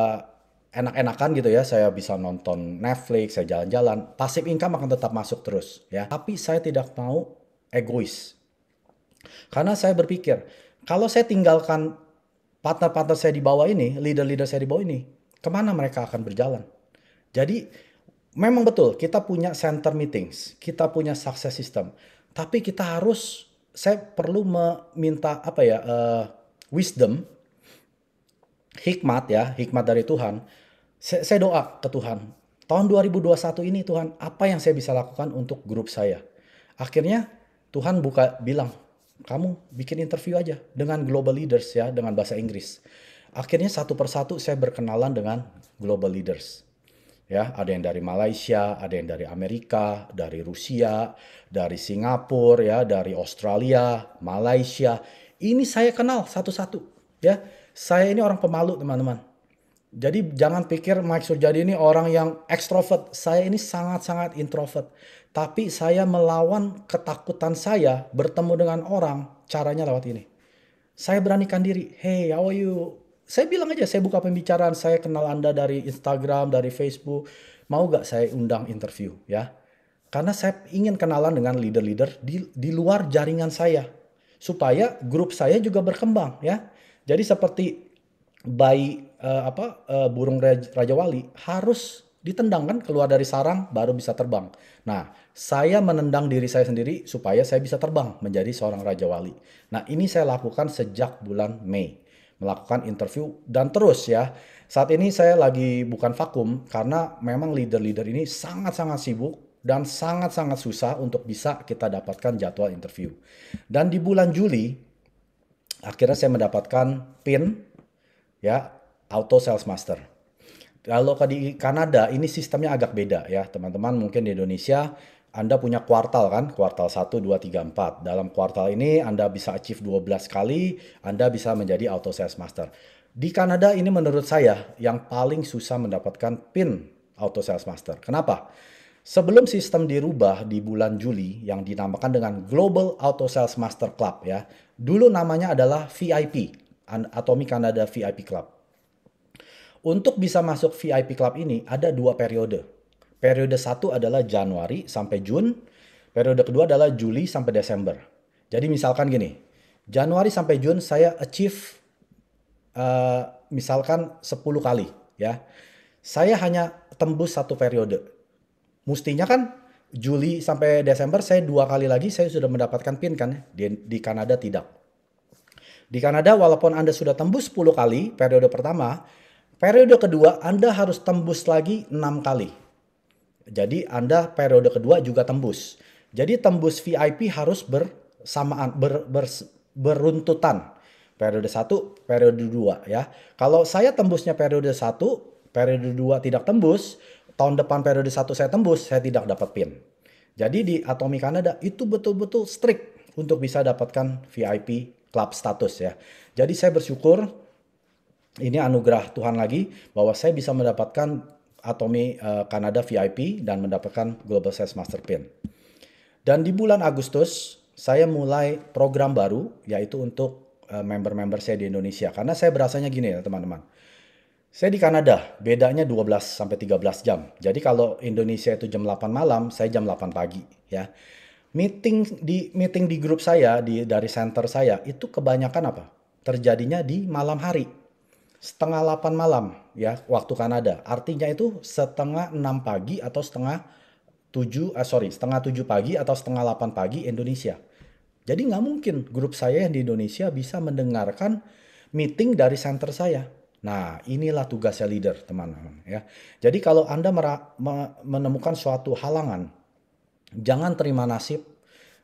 enak-enakan gitu ya, saya bisa nonton Netflix, saya jalan-jalan, passive income akan tetap masuk terus ya. Tapi saya tidak mau egois. Karena saya berpikir, kalau saya tinggalkan partner-partner saya di bawah ini, leader-leader saya di bawah ini, kemana mereka akan berjalan? Jadi memang betul kita punya center meetings, kita punya success system, tapi kita harus, saya perlu meminta apa ya, wisdom, hikmat dari Tuhan. Saya doa ke Tuhan, tahun 2021 ini Tuhan, apa yang saya bisa lakukan untuk grup saya? Akhirnya Tuhan bilang, kamu bikin interview aja dengan global leaders ya, dengan bahasa Inggris. Akhirnya satu persatu saya berkenalan dengan global leaders. Ya, ada yang dari Malaysia, ada yang dari Amerika, dari Rusia, dari Singapura, ya, dari Australia, Malaysia. Ini saya kenal satu-satu, ya. Saya ini orang pemalu, teman-teman. Jadi jangan pikir Mike Surjadi ini orang yang ekstrovert. Saya ini sangat-sangat introvert. Tapi saya melawan ketakutan saya bertemu dengan orang, caranya lewat ini. Saya beranikan diri. Hey, how are you? Saya bilang aja, saya buka pembicaraan, saya kenal Anda dari Instagram, dari Facebook. Mau gak saya undang interview ya? Karena saya ingin kenalan dengan leader-leader di luar jaringan saya. Supaya grup saya juga berkembang ya. Jadi seperti bayi burung Raja Wali harus ditendang kan, keluar dari sarang baru bisa terbang. Nah, saya menendang diri saya sendiri supaya saya bisa terbang menjadi seorang Raja Wali. Nah, ini saya lakukan sejak bulan Mei. Melakukan interview dan terus ya. Saat ini saya lagi bukan vakum karena memang leader-leader ini sangat-sangat sibuk dan sangat-sangat susah untuk bisa kita dapatkan jadwal interview. Dan di bulan Juli akhirnya saya mendapatkan PIN ya, Auto Sales Master. Kalau di Kanada ini sistemnya agak beda ya teman-teman. Mungkin di Indonesia Anda punya kuartal kan, kuartal 1, 2, 3, 4. Dalam kuartal ini Anda bisa achieve 12 kali, Anda bisa menjadi Auto Sales Master. Di Kanada ini menurut saya yang paling susah mendapatkan PIN Auto Sales Master. Kenapa? Sebelum sistem dirubah di bulan Juli yang dinamakan dengan Global Auto Sales Master Club ya. Dulu namanya adalah VIP, Atomic Canada VIP Club. Untuk bisa masuk VIP Club ini ada 2 periode. Periode 1 adalah Januari sampai Juni. Periode kedua adalah Juli sampai Desember. Jadi misalkan gini, Januari sampai Juni saya achieve misalkan 10 kali ya. Saya hanya tembus 1 periode. Mustinya kan Juli sampai Desember saya 2 kali lagi saya sudah mendapatkan PIN kan. Di Kanada tidak. Di Kanada walaupun Anda sudah tembus 10 kali periode pertama, periode kedua Anda harus tembus lagi 6 kali. Jadi Anda periode kedua juga tembus. Jadi tembus VIP harus bersamaan, beruntutan. Periode 1, periode 2 ya. Kalau saya tembusnya periode 1, periode 2 tidak tembus, tahun depan periode 1 saya tembus, saya tidak dapat PIN. Jadi di Atomic Canada itu betul-betul strict untuk bisa dapatkan VIP club status ya. Jadi saya bersyukur ini anugerah Tuhan lagi bahwa saya bisa mendapatkan Atomic Canada VIP dan mendapatkan Global Sales Master PIN. Dan di bulan Agustus saya mulai program baru yaitu untuk member-member saya di Indonesia. Karena saya berasanya gini ya teman-teman. Saya di Kanada, bedanya 12 sampai 13 jam. Jadi kalau Indonesia itu jam 8 malam, saya jam 8 pagi ya. Meeting di grup saya dari center saya itu kebanyakan apa? Terjadinya di malam hari. Setengah 8 malam ya waktu Kanada. Artinya itu setengah 6 pagi atau setengah 7 pagi atau setengah 8 pagi Indonesia. Jadi nggak mungkin grup saya yang di Indonesia bisa mendengarkan meeting dari center saya. Nah, inilah tugasnya leader, teman-teman ya. Jadi kalau Anda menemukan suatu halangan, jangan terima nasib,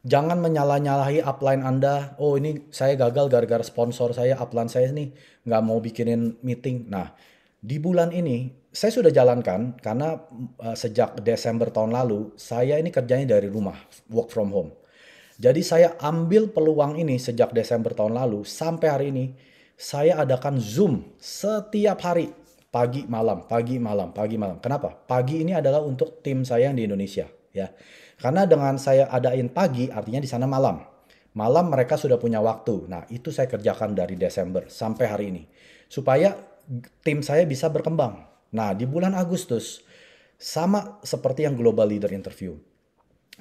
jangan menyalah-nyalahi upline Anda. Oh, ini saya gagal gara-gara sponsor saya, upline saya nih nggak mau bikinin meeting. Nah, di bulan ini saya sudah jalankan karena sejak Desember tahun lalu saya ini kerjanya dari rumah, work from home. Jadi saya ambil peluang ini sejak Desember tahun lalu sampai hari ini saya adakan Zoom setiap hari pagi malam, pagi malam, pagi malam. Kenapa? Pagi ini adalah untuk tim saya yang di Indonesia ya. Karena dengan saya adain pagi artinya di sana malam. Malam mereka sudah punya waktu. Nah, itu saya kerjakan dari Desember sampai hari ini supaya tim saya bisa berkembang. Nah, di bulan Agustus sama seperti yang Global Leader Interview.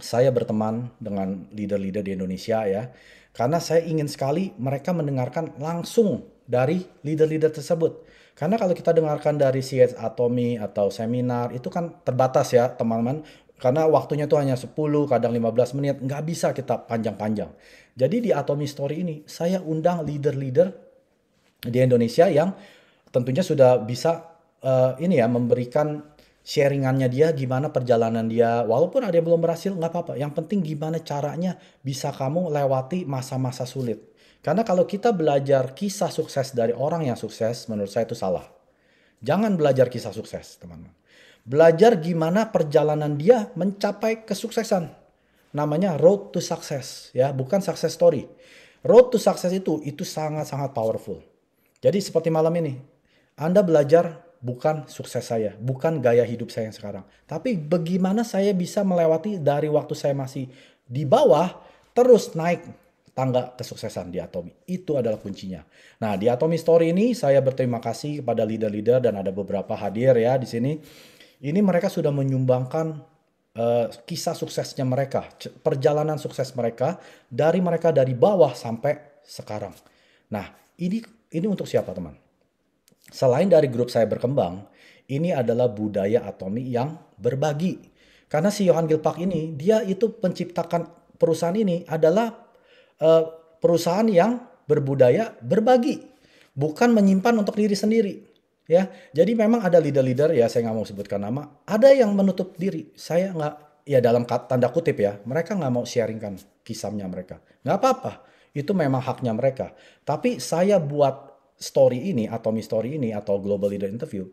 Saya berteman dengan leader-leader di Indonesia ya. Karena saya ingin sekali mereka mendengarkan langsung dari leader-leader tersebut. Karena kalau kita dengarkan dari CS Atomy atau seminar itu kan terbatas ya teman-teman. Karena waktunya tuh hanya 10 kadang 15 menit. Nggak bisa kita panjang-panjang. Jadi di Atomy Story ini saya undang leader-leader di Indonesia yang tentunya sudah bisa ini ya memberikan sharingannya dia, gimana perjalanan dia. Walaupun ada yang belum berhasil, nggak apa-apa. Yang penting gimana caranya bisa kamu lewati masa-masa sulit. Karena kalau kita belajar kisah sukses dari orang yang sukses, menurut saya itu salah. Jangan belajar kisah sukses, teman-teman. Belajar gimana perjalanan dia mencapai kesuksesan. Namanya road to success, ya, bukan success story. Road to success itu sangat-sangat powerful. Jadi seperti malam ini, Anda belajar bukan sukses saya, bukan gaya hidup saya yang sekarang. Tapi bagaimana saya bisa melewati dari waktu saya masih di bawah, terus naik tangga kesuksesan di Atomy. Itu adalah kuncinya. Nah, di Atomy Story ini saya berterima kasih kepada leader-leader dan ada beberapa hadir ya di sini. Ini mereka sudah menyumbangkan kisah suksesnya mereka, perjalanan sukses mereka dari bawah sampai sekarang. Nah, ini untuk siapa, teman? Selain dari grup saya berkembang, ini adalah budaya Atomy yang berbagi. Karena si Johan Gilpak ini, dia itu penciptakan perusahaan ini adalah perusahaan yang berbudaya berbagi, bukan menyimpan untuk diri sendiri. Ya, jadi memang ada leader-leader ya, saya nggak mau sebutkan nama, ada yang menutup diri. Saya nggak, ya dalam tanda kutip ya, mereka nggak mau sharingkan kisahnya mereka. Nggak apa-apa, itu memang haknya mereka. Tapi saya buat story ini, Atomy Story ini atau Global Leader Interview,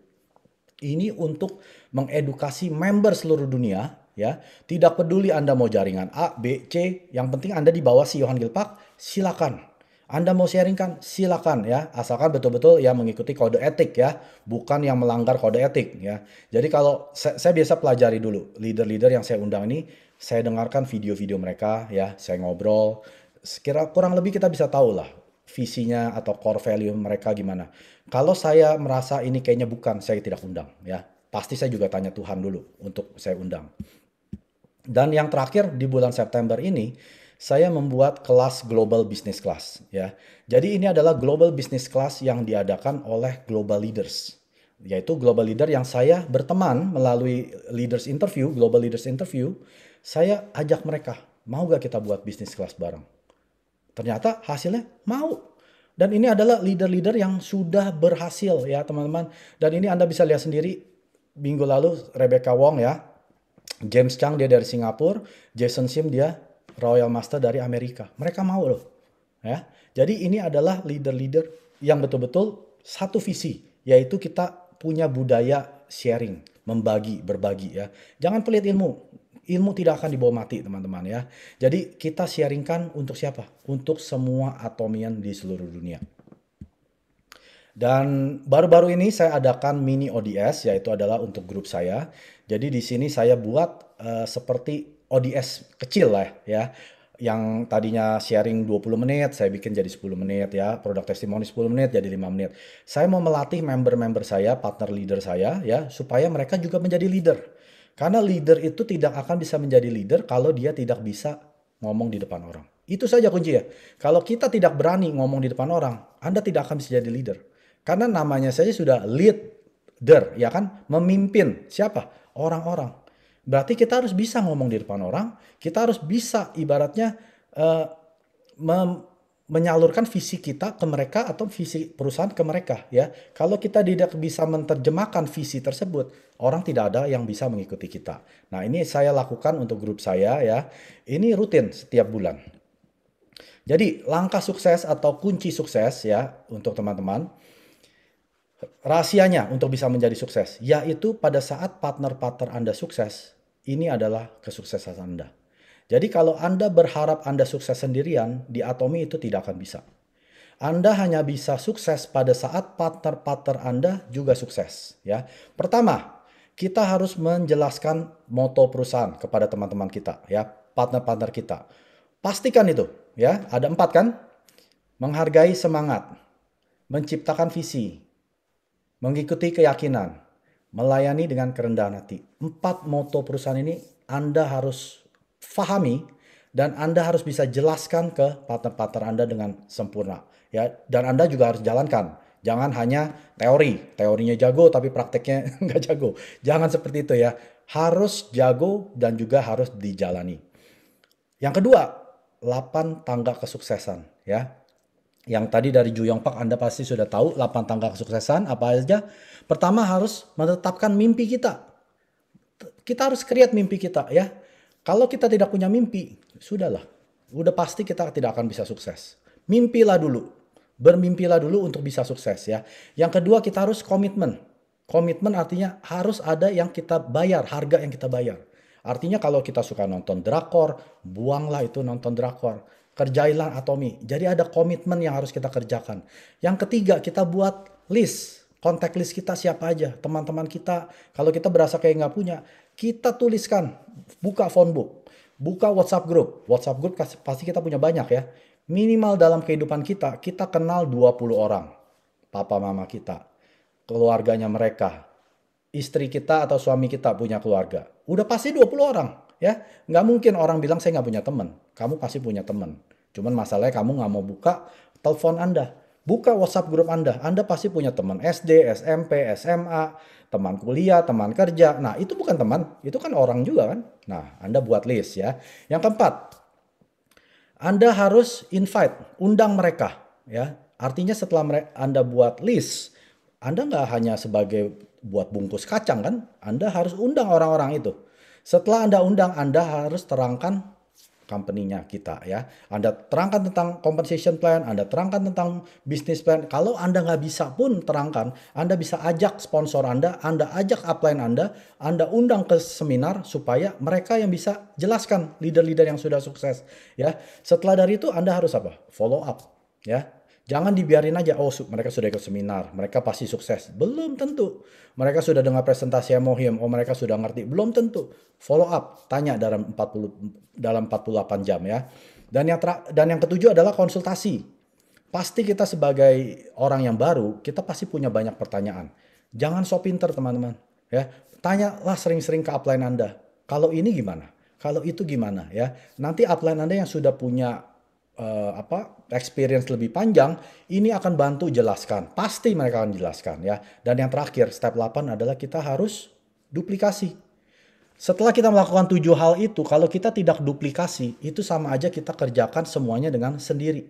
ini untuk mengedukasi member seluruh dunia ya. Tidak peduli Anda mau jaringan A, B, C, yang penting Anda di bawah si Johan Gilpak, silakan. Anda mau sharingkan, silakan ya. Asalkan betul-betul ya mengikuti kode etik ya, bukan yang melanggar kode etik ya. Jadi kalau saya biasa pelajari dulu leader-leader yang saya undang ini, saya dengarkan video-video mereka ya, saya ngobrol. Kurang lebih kita bisa tahu lah visinya atau core value mereka gimana. Kalau saya merasa ini kayaknya bukan, saya tidak undang ya. Pasti saya juga tanya Tuhan dulu untuk saya undang. Dan yang terakhir di bulan September ini, saya membuat kelas Global Business Class ya. Jadi ini adalah Global Business Class yang diadakan oleh Global Leaders. Yaitu Global Leader yang saya berteman melalui Leaders Interview, Global Leaders Interview. Saya ajak mereka, mau gak kita buat business class bareng? Ternyata hasilnya mau. Dan ini adalah leader-leader yang sudah berhasil ya teman-teman. Dan ini Anda bisa lihat sendiri minggu lalu Rebecca Wong ya. James Chang dia dari Singapura. Jason Sim dia Royal Master dari Amerika. Mereka mau loh. Ya. Jadi ini adalah leader-leader yang betul-betul satu visi. Yaitu kita punya budaya sharing. Membagi, berbagi ya. Jangan pelit ilmu. Ilmu tidak akan dibawa mati teman-teman ya. Jadi kita sharingkan untuk siapa? Untuk semua Atomian di seluruh dunia. Dan baru-baru ini saya adakan mini ODS yaitu adalah untuk grup saya. Jadi di sini saya buat seperti ODS kecil lah ya. yang tadinya sharing 20 menit, saya bikin jadi 10 menit ya. Produk testimoni 10 menit jadi 5 menit. Saya mau melatih member-member saya, partner leader saya ya, supaya mereka juga menjadi leader. Karena leader itu tidak akan bisa menjadi leader kalau dia tidak bisa ngomong di depan orang. Itu saja kunci ya. Kalau kita tidak berani ngomong di depan orang, Anda tidak akan bisa jadi leader. Karena namanya saja sudah leader, ya kan? Memimpin. Siapa? Orang-orang. Berarti kita harus bisa ngomong di depan orang, kita harus bisa ibaratnya eh, mem- menyalurkan visi kita ke mereka atau visi perusahaan ke mereka ya. Kalau kita tidak bisa menerjemahkan visi tersebut, orang tidak ada yang bisa mengikuti kita. Nah, ini saya lakukan untuk grup saya ya. Ini rutin setiap bulan. Jadi, langkah sukses atau kunci sukses ya untuk teman-teman, rahasianya untuk bisa menjadi sukses, yaitu pada saat partner-partner Anda sukses, ini adalah kesuksesan Anda. Jadi kalau Anda berharap Anda sukses sendirian, di Atomi itu tidak akan bisa. Anda hanya bisa sukses pada saat partner-partner Anda juga sukses. Ya, pertama, kita harus menjelaskan moto perusahaan kepada teman-teman kita, ya, partner-partner kita. Pastikan itu, ya, ada 4 kan? Menghargai semangat, menciptakan visi, mengikuti keyakinan, melayani dengan kerendahan hati. 4 moto perusahaan ini Anda harus fahami dan Anda harus bisa jelaskan ke partner-partner Anda dengan sempurna. Ya, dan Anda juga harus jalankan. Jangan hanya teori, teorinya jago tapi prakteknya nggak jago. Jangan seperti itu ya. Harus jago dan juga harus dijalani. Yang kedua, 8 tangga kesuksesan ya. Yang tadi dari Ju Yong Pak Anda pasti sudah tahu 8 tangga kesuksesan apa aja. Pertama harus menetapkan mimpi kita. Kita harus create mimpi kita ya. Kalau kita tidak punya mimpi, sudahlah. Udah pasti kita tidak akan bisa sukses. Mimpilah dulu. Bermimpilah dulu untuk bisa sukses ya. Yang kedua kita harus komitmen. Komitmen artinya harus ada yang kita bayar, harga yang kita bayar. Artinya kalau kita suka nonton drakor, buanglah itu nonton drakor. Kerjailah Atomi. Jadi ada komitmen yang harus kita kerjakan. Yang ketiga kita buat list. Kontak list kita siapa aja. Teman-teman kita. Kalau kita berasa kayak nggak punya. Kita tuliskan. Buka phone book. Buka WhatsApp group. WhatsApp group pasti kita punya banyak ya. Minimal dalam kehidupan kita. Kita kenal 20 orang. Papa mama kita. Keluarganya mereka. Istri kita atau suami kita punya keluarga. Udah pasti 20 orang. Ya, nggak mungkin orang bilang saya nggak punya teman. Kamu pasti punya teman. Cuman masalahnya kamu nggak mau buka telepon Anda. Buka WhatsApp grup Anda. Anda pasti punya teman SD, SMP, SMA, teman kuliah, teman kerja. Nah, itu bukan teman. Itu kan orang juga kan. Nah, Anda buat list ya. Yang keempat, Anda harus invite, undang mereka. Ya, artinya setelah Anda buat list, Anda nggak hanya sebagai buat bungkus kacang kan. Anda harus undang orang-orang itu. Setelah Anda undang, Anda harus terangkan company-nya kita ya. Anda terangkan tentang compensation plan, Anda terangkan tentang business plan. Kalau Anda nggak bisa pun terangkan, Anda bisa ajak sponsor Anda ajak upline Anda undang ke seminar supaya mereka yang bisa jelaskan leader-leader yang sudah sukses ya. Setelah dari itu Anda harus apa? Follow up ya. Jangan dibiarin aja, oh mereka sudah ikut seminar, mereka pasti sukses. Belum tentu. Mereka sudah dengar presentasi Mohim, oh mereka sudah ngerti. Belum tentu. Follow up, tanya dalam 48 jam ya. Dan yang ketujuh adalah konsultasi. Pasti kita sebagai orang yang baru, kita pasti punya banyak pertanyaan. Jangan so pinter teman-teman. Ya, tanyalah sering-sering ke upline Anda. Kalau ini gimana? Kalau itu gimana ya? Nanti upline Anda yang sudah punya experience lebih panjang, ini akan bantu jelaskan. Pasti mereka akan jelaskan ya. Dan yang terakhir, step 8 adalah kita harus duplikasi. Setelah kita melakukan 7 hal itu, kalau kita tidak duplikasi, itu sama aja kita kerjakan semuanya dengan sendiri.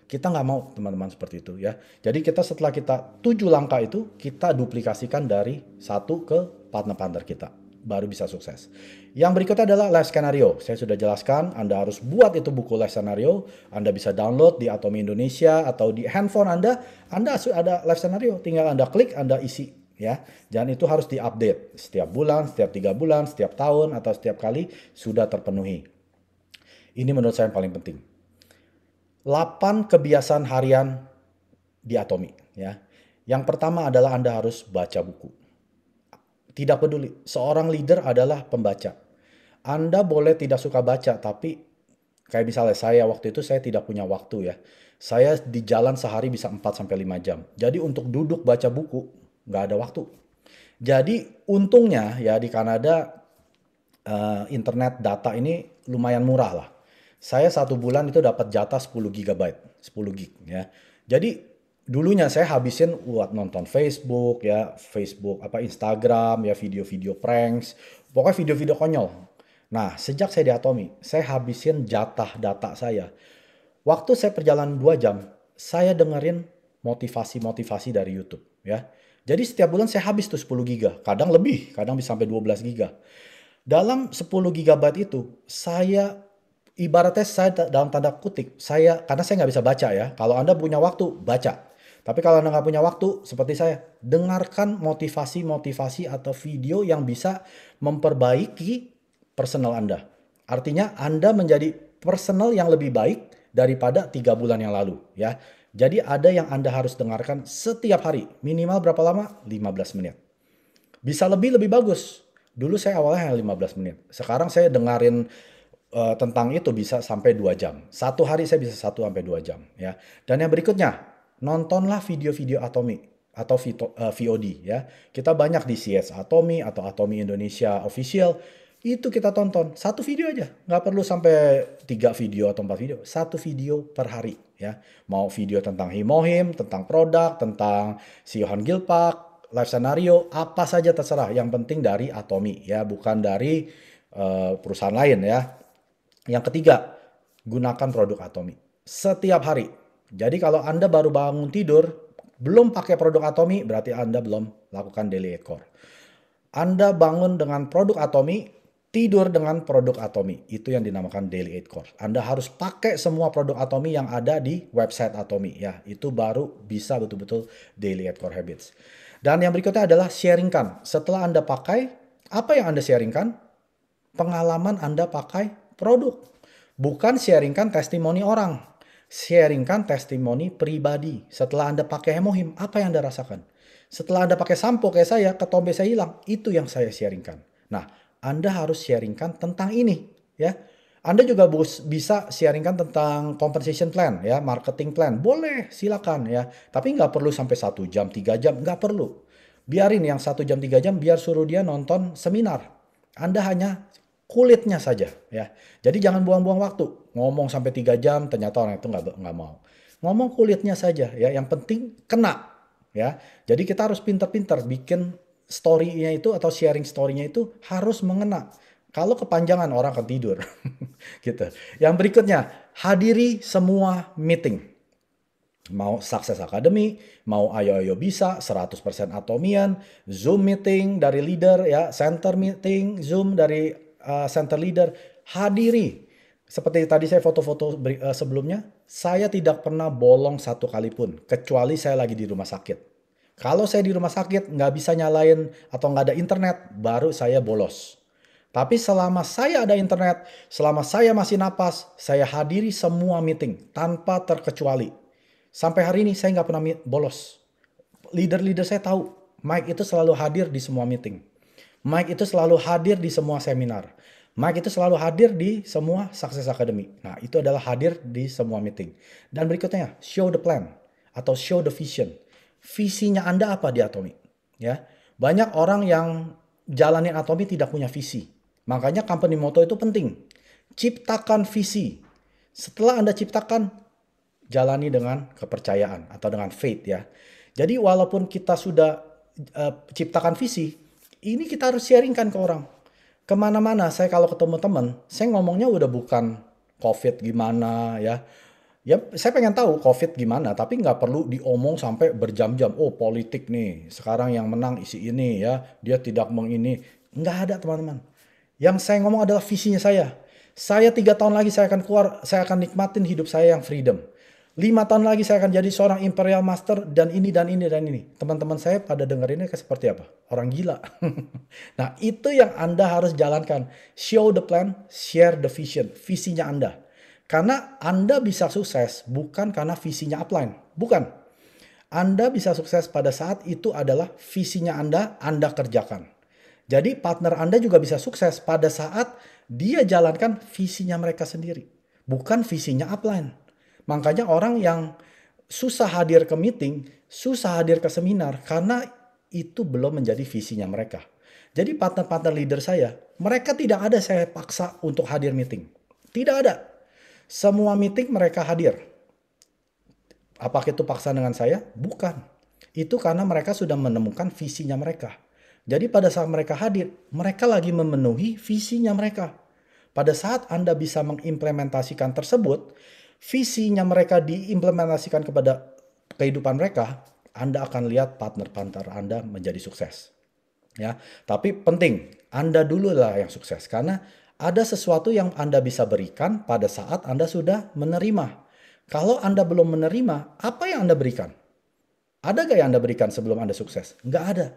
Kita nggak mau teman-teman seperti itu ya. Jadi kita setelah kita 7 langkah itu, kita duplikasikan dari satu ke partner-partner kita. Baru bisa sukses. Yang berikutnya adalah life scenario. Saya sudah jelaskan, Anda harus buat itu buku life scenario. Anda bisa download di Atomi Indonesia atau di handphone Anda ada life scenario. Tinggal Anda klik, Anda isi. Ya, dan itu harus diupdate setiap bulan, setiap 3 bulan, setiap tahun, atau setiap kali sudah terpenuhi. Ini menurut saya yang paling penting. 8 kebiasaan harian di Atomi. Ya. Yang pertama adalah Anda harus baca buku. Tidak peduli, seorang leader adalah pembaca. Anda boleh tidak suka baca, tapi Kayak misalnya saya waktu itu saya tidak punya waktu ya. Saya di jalan sehari bisa 4 sampai 5 jam. Jadi untuk duduk baca buku nggak ada waktu. Jadi untungnya ya di Kanada internet data ini lumayan murah lah. Saya 1 bulan itu dapat jatah 10 gigabyte, 10 gig ya. Jadi dulunya saya habisin buat nonton Facebook ya, Facebook apa Instagram ya, video-video pranks, pokoknya video-video konyol. Nah, sejak saya di Atomi, saya habisin jatah data saya. Waktu saya perjalanan 2 jam, saya dengerin motivasi-motivasi dari YouTube ya. Jadi setiap bulan saya habis tuh 10 giga, kadang lebih, kadang bisa sampai 12 giga. Dalam 10 gigabyte itu, saya ibaratnya saya dalam tanda kutip, saya karena saya nggak bisa baca ya. Kalau Anda punya waktu, baca. Tapi kalau Anda nggak punya waktu, seperti saya, dengarkan motivasi-motivasi atau video yang bisa memperbaiki personal Anda. Artinya Anda menjadi personal yang lebih baik daripada 3 bulan yang lalu ya. Jadi ada yang Anda harus dengarkan setiap hari. Minimal berapa lama? 15 menit. Bisa lebih bagus. Dulu saya awalnya hanya 15 menit. Sekarang saya dengerin tentang itu bisa sampai 2 jam. Satu hari saya bisa 1 sampai 2 jam ya. Dan yang berikutnya, nontonlah video-video Atomi atau VOD ya. Kita banyak di CS Atomi atau Atomi Indonesia Official. Itu kita tonton. Satu video aja. Nggak perlu sampai 3 video atau 4 video. Satu video per hari ya. Mau video tentang Himohim, tentang produk, tentang si Johan Gilpak, live scenario, apa saja terserah. Yang penting dari Atomi ya, bukan dari perusahaan lain ya. Yang ketiga, gunakan produk Atomi setiap hari. Jadi kalau Anda baru bangun tidur, belum pakai produk Atomi, berarti Anda belum lakukan daily 8 core. Anda bangun dengan produk Atomi, tidur dengan produk Atomi. Itu yang dinamakan daily 8 core. Anda harus pakai semua produk Atomi yang ada di website Atomi ya. Itu baru bisa betul-betul daily 8 core habits. Dan yang berikutnya adalah sharingkan. Setelah Anda pakai, apa yang Anda sharingkan? Pengalaman Anda pakai produk. Bukan sharingkan testimoni orang. Sharingkan testimoni pribadi. Setelah Anda pakai Himohim, apa yang Anda rasakan? Setelah Anda pakai sampo kayak saya, ketombe saya hilang. Itu yang saya sharingkan. Nah, Anda harus sharingkan tentang ini. Ya, Anda juga bisa sharingkan tentang compensation plan, ya, marketing plan. Boleh, silakan ya. Tapi nggak perlu sampai 1 jam, 3 jam. Nggak perlu. Biarin yang 1 jam, 3 jam, biar suruh dia nonton seminar. Anda hanya kulitnya saja ya. Jadi jangan buang-buang waktu. Ngomong sampai 3 jam ternyata orang itu nggak mau. Ngomong kulitnya saja ya. Yang penting kena ya. Jadi kita harus pintar-pintar bikin story-nya itu atau sharing story-nya itu harus mengena. Kalau kepanjangan orang akan tidur. Gitu. Yang berikutnya, hadiri semua meeting. Mau Success Academy, mau Ayo Bisa, 100% Atomian, Zoom meeting dari leader ya, center meeting, Zoom dari center leader, hadiri. Seperti tadi saya foto-foto sebelumnya, saya tidak pernah bolong 1 kali pun, kecuali saya lagi di rumah sakit. Kalau saya di rumah sakit nggak bisa nyalain atau nggak ada internet, baru saya bolos. Tapi selama saya ada internet, selama saya masih napas, saya hadiri semua meeting tanpa terkecuali. Sampai hari ini saya nggak pernah bolos. Leader-leader saya tahu, Mike itu selalu hadir di semua meeting. Mike itu selalu hadir di semua seminar. Mike itu selalu hadir di semua Success Academy. Nah, itu adalah hadir di semua meeting. Dan berikutnya, show the plan atau show the vision. Visinya Anda apa di Atomi? Ya, banyak orang yang jalanin Atomi tidak punya visi. Makanya company motto itu penting. Ciptakan visi. Setelah Anda ciptakan, jalani dengan kepercayaan atau dengan faith ya. Jadi walaupun kita sudah ciptakan visi, ini kita harus sharingkan ke orang. Kemana-mana saya kalau ketemu teman, saya ngomongnya udah bukan COVID gimana ya. Ya saya pengen tahu COVID gimana, tapi nggak perlu diomong sampai berjam-jam. Oh politik nih, sekarang yang menang isi ini ya, dia tidak mengini. Nggak ada teman-teman. Yang saya ngomong adalah visinya saya. Saya 3 tahun lagi saya akan keluar, saya akan nikmatin hidup saya yang freedom. 5 tahun lagi saya akan jadi seorang Imperial Master dan ini dan ini dan ini. Teman-teman saya pada dengerinnya seperti apa? Orang gila. Nah itu yang Anda harus jalankan. Show the plan, share the vision. Visinya Anda. Karena Anda bisa sukses bukan karena visinya upline. Bukan. Anda bisa sukses pada saat itu adalah visinya Anda kerjakan. Jadi partner Anda juga bisa sukses pada saat dia jalankan visinya mereka sendiri. bukan visinya upline. Makanya orang yang susah hadir ke meeting, susah hadir ke seminar karena itu belum menjadi visinya mereka. Jadi partner-partner leader saya, mereka tidak ada saya paksa untuk hadir meeting. Tidak ada. Semua meeting mereka hadir. Apakah itu paksa dengan saya? Bukan. Itu karena mereka sudah menemukan visinya mereka. Jadi pada saat mereka hadir, mereka lagi memenuhi visinya mereka. Pada saat Anda bisa mengimplementasikan tersebut, visinya mereka diimplementasikan kepada kehidupan mereka, Anda akan lihat partner-partner Anda menjadi sukses. Ya, tapi penting Anda dulu lah yang sukses karena ada sesuatu yang Anda bisa berikan pada saat Anda sudah menerima. Kalau Anda belum menerima, apa yang Anda berikan? Ada gak yang Anda berikan sebelum Anda sukses? Nggak ada.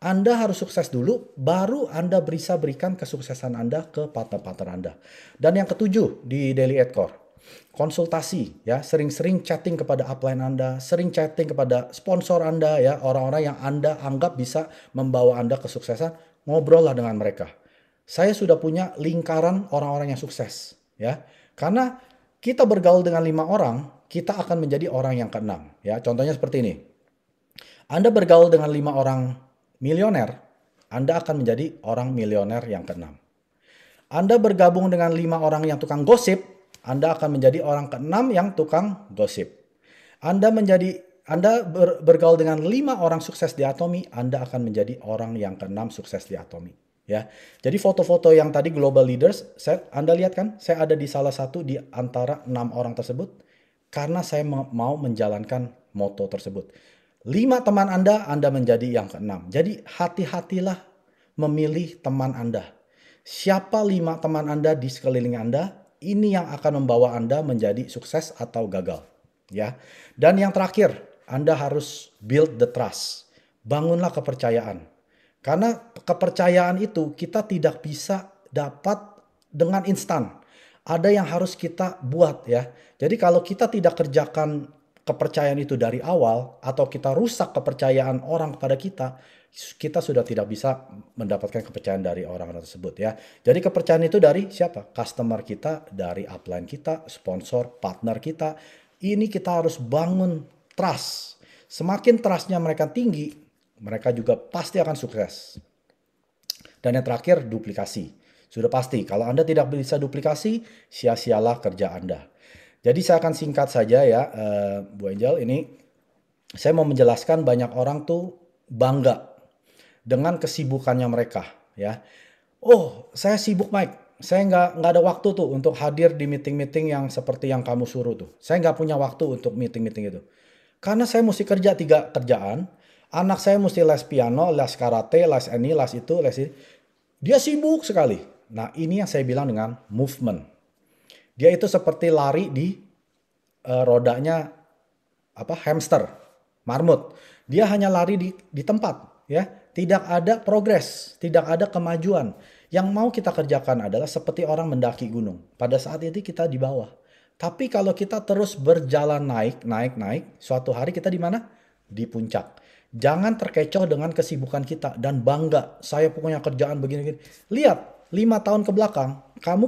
Anda harus sukses dulu, baru Anda bisa berikan kesuksesan Anda ke partner-partner Anda. Dan yang ketujuh di Daily Edcore, konsultasi ya, sering-sering chatting kepada upline Anda, sering chatting kepada sponsor Anda ya, orang-orang yang Anda anggap bisa membawa Anda kesuksesan, ngobrol lah dengan mereka. Saya sudah punya lingkaran orang-orang yang sukses ya. Karena kita bergaul dengan 5 orang, kita akan menjadi orang yang keenam ya. Contohnya seperti ini. Anda bergaul dengan 5 orang milioner, Anda akan menjadi orang milioner yang keenam. Anda bergabung dengan 5 orang yang tukang gosip, Anda akan menjadi orang keenam yang tukang gosip. Anda bergaul dengan 5 orang sukses di Atomi, Anda akan menjadi orang yang keenam sukses di Atomi. Ya, jadi foto-foto yang tadi global leaders, Anda lihat kan, saya ada di salah satu di antara 6 orang tersebut karena saya mau menjalankan moto tersebut. 5 teman Anda menjadi yang keenam. Jadi hati-hatilah memilih teman Anda. Siapa 5 teman Anda di sekeliling Anda, ini yang akan membawa Anda menjadi sukses atau gagal. Ya. Dan yang terakhir, Anda harus build the trust. Bangunlah kepercayaan. Karena kepercayaan itu kita tidak bisa dapat dengan instan. Ada yang harus kita buat ya. Jadi kalau kita tidak kerjakan kepercayaan itu dari awal atau kita rusak kepercayaan orang kepada kita sudah tidak bisa mendapatkan kepercayaan dari orang tersebut ya. Jadi kepercayaan itu dari siapa? Customer kita, dari upline kita, sponsor, partner kita. Ini kita harus bangun trust. Semakin trustnya mereka tinggi, mereka juga pasti akan sukses. Dan yang terakhir, duplikasi. Sudah pasti, kalau Anda tidak bisa duplikasi, sia-sialah kerja Anda. Jadi saya akan singkat saja ya, Bu Angel. Ini saya mau menjelaskan banyak orang tuh bangga dengan kesibukannya mereka ya. Oh, saya sibuk Mike. Saya nggak ada waktu tuh untuk hadir di meeting-meeting yang seperti yang kamu suruh tuh. Saya nggak punya waktu untuk meeting-meeting itu. Karena saya mesti kerja 3 kerjaan. Anak saya mesti les piano, les karate, les ini, les itu, les ini. Dia sibuk sekali. Nah, ini yang saya bilang dengan movement. Dia itu seperti lari di rodanya hamster, marmut. Dia hanya lari di tempat, ya. Tidak ada progres, tidak ada kemajuan. Yang mau kita kerjakan adalah seperti orang mendaki gunung. Pada saat itu kita di bawah. Tapi kalau kita terus berjalan naik, suatu hari kita di mana? Di puncak. Jangan terkecoh dengan kesibukan kita dan bangga. Saya punya kerjaan begini-begini. Lihat, 5 tahun ke belakang,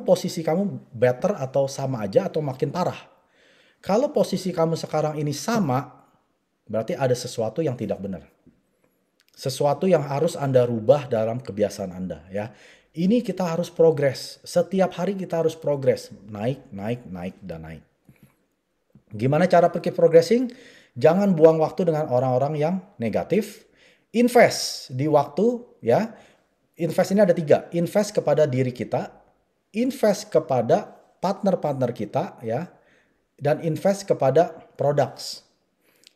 posisi kamu better atau sama aja atau makin parah. Kalau posisi kamu sekarang ini sama, berarti ada sesuatu yang tidak benar. Sesuatu yang harus Anda rubah dalam kebiasaan Anda ya. Ini kita harus progres. Setiap hari kita harus progres. Naik, dan naik. Gimana cara keep progressing? Jangan buang waktu dengan orang-orang yang negatif. Invest di waktu ya. Invest ini ada 3. Invest kepada diri kita. Invest kepada partner-partner kita ya. Dan invest kepada products.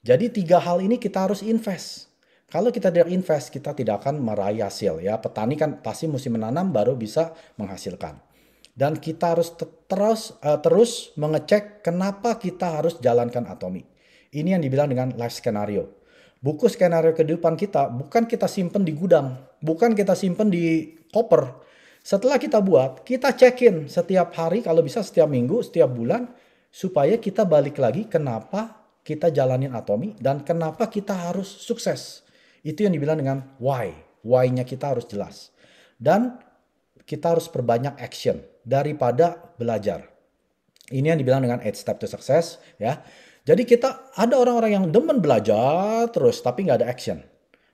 Jadi 3 hal ini kita harus invest. Kalau kita tidak invest, kita tidak akan meraih hasil ya. Petani kan pasti mesti menanam baru bisa menghasilkan. Dan kita harus terus mengecek kenapa kita harus jalankan Atomi. Ini yang dibilang dengan life scenario. Buku skenario kehidupan kita bukan kita simpen di gudang, bukan kita simpen di koper. Setelah kita buat, kita cekin setiap hari, kalau bisa setiap minggu, setiap bulan, supaya kita balik lagi kenapa kita jalanin Atomi dan kenapa kita harus sukses. Itu yang dibilang dengan why. Why-nya kita harus jelas. Dan kita harus perbanyak action daripada belajar. Ini yang dibilang dengan 8 step to success ya. Jadi kita ada orang-orang yang demen belajar terus tapi nggak ada action.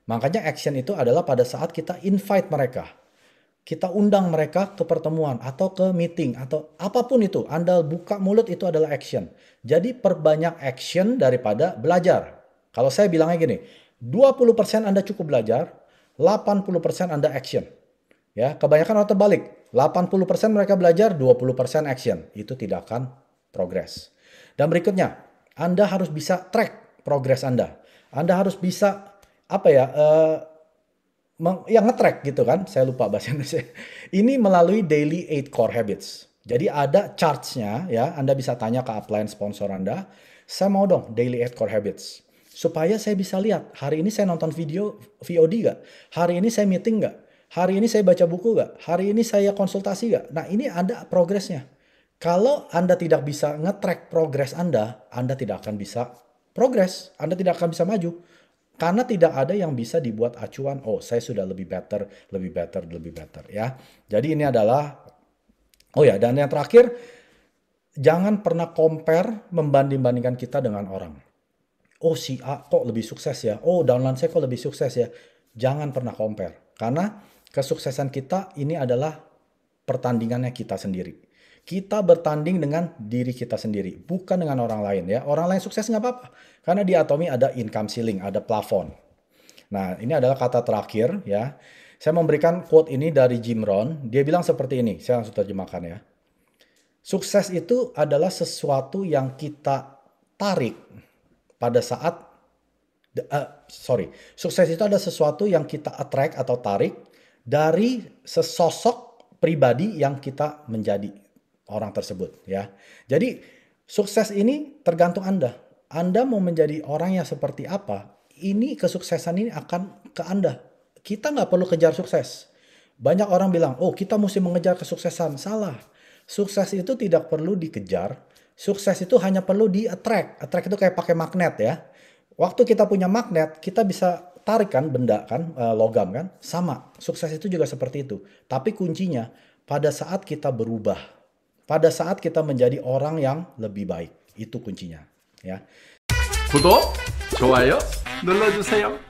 Makanya action itu adalah pada saat kita invite mereka. Kita undang mereka ke pertemuan atau ke meeting atau apapun itu. Anda buka mulut itu adalah action. Jadi perbanyak action daripada belajar. Kalau saya bilangnya gini, 20% Anda cukup belajar, 80% Anda action. Ya, kebanyakan orang terbalik. 80% mereka belajar, 20% action. Itu tidak akan progres. Dan berikutnya, Anda harus bisa track progres Anda. Anda harus bisa apa ya? Yang nge-track gitu kan, saya lupa bahasa Indonesia. Ini melalui daily 8 core habits. Jadi ada charts-nya ya, Anda bisa tanya ke upline sponsor Anda, saya mau dong daily 8 core habits. Supaya saya bisa lihat, hari ini saya nonton video VOD gak? Hari ini saya meeting gak? Hari ini saya baca buku gak? Hari ini saya konsultasi gak? Nah ini ada progresnya. Kalau Anda tidak bisa nge-track progres Anda tidak akan bisa progres. Anda tidak akan bisa maju. Karena tidak ada yang bisa dibuat acuan, oh saya sudah lebih better, lebih better, lebih better ya. Jadi ini adalah, oh ya dan yang terakhir, jangan pernah compare membanding-bandingkan kita dengan orang. Oh si A kok lebih sukses ya, oh downline saya kok lebih sukses ya. Jangan pernah compare. Karena kesuksesan kita ini adalah pertandingannya kita sendiri. Kita bertanding dengan diri kita sendiri, bukan dengan orang lain ya. Orang lain sukses nggak apa-apa. Karena di Atomy ada income ceiling, ada plafon. Nah, ini adalah kata terakhir ya. Saya memberikan quote ini dari Jim Rohn. Dia bilang seperti ini, saya langsung terjemahkan ya. Sukses itu adalah sesuatu yang kita tarik pada saat, sukses itu adalah sesuatu yang kita attract atau tarik dari sesosok pribadi yang kita menjadi orang tersebut ya. Jadi sukses ini tergantung Anda. Anda mau menjadi orang yang seperti apa, ini kesuksesan ini akan ke Anda. Kita nggak perlu kejar sukses. Banyak orang bilang, oh kita mesti mengejar kesuksesan. Salah. Sukses itu tidak perlu dikejar. Sukses itu hanya perlu di-attract. Attract itu kayak pakai magnet ya. Waktu kita punya magnet, kita bisa tarik kan benda kan, logam kan. Sama, sukses itu juga seperti itu. Tapi kuncinya pada saat kita berubah. Pada saat kita menjadi orang yang lebih baik. Itu kuncinya. Ya. 구독, 좋아요 눌러주세요.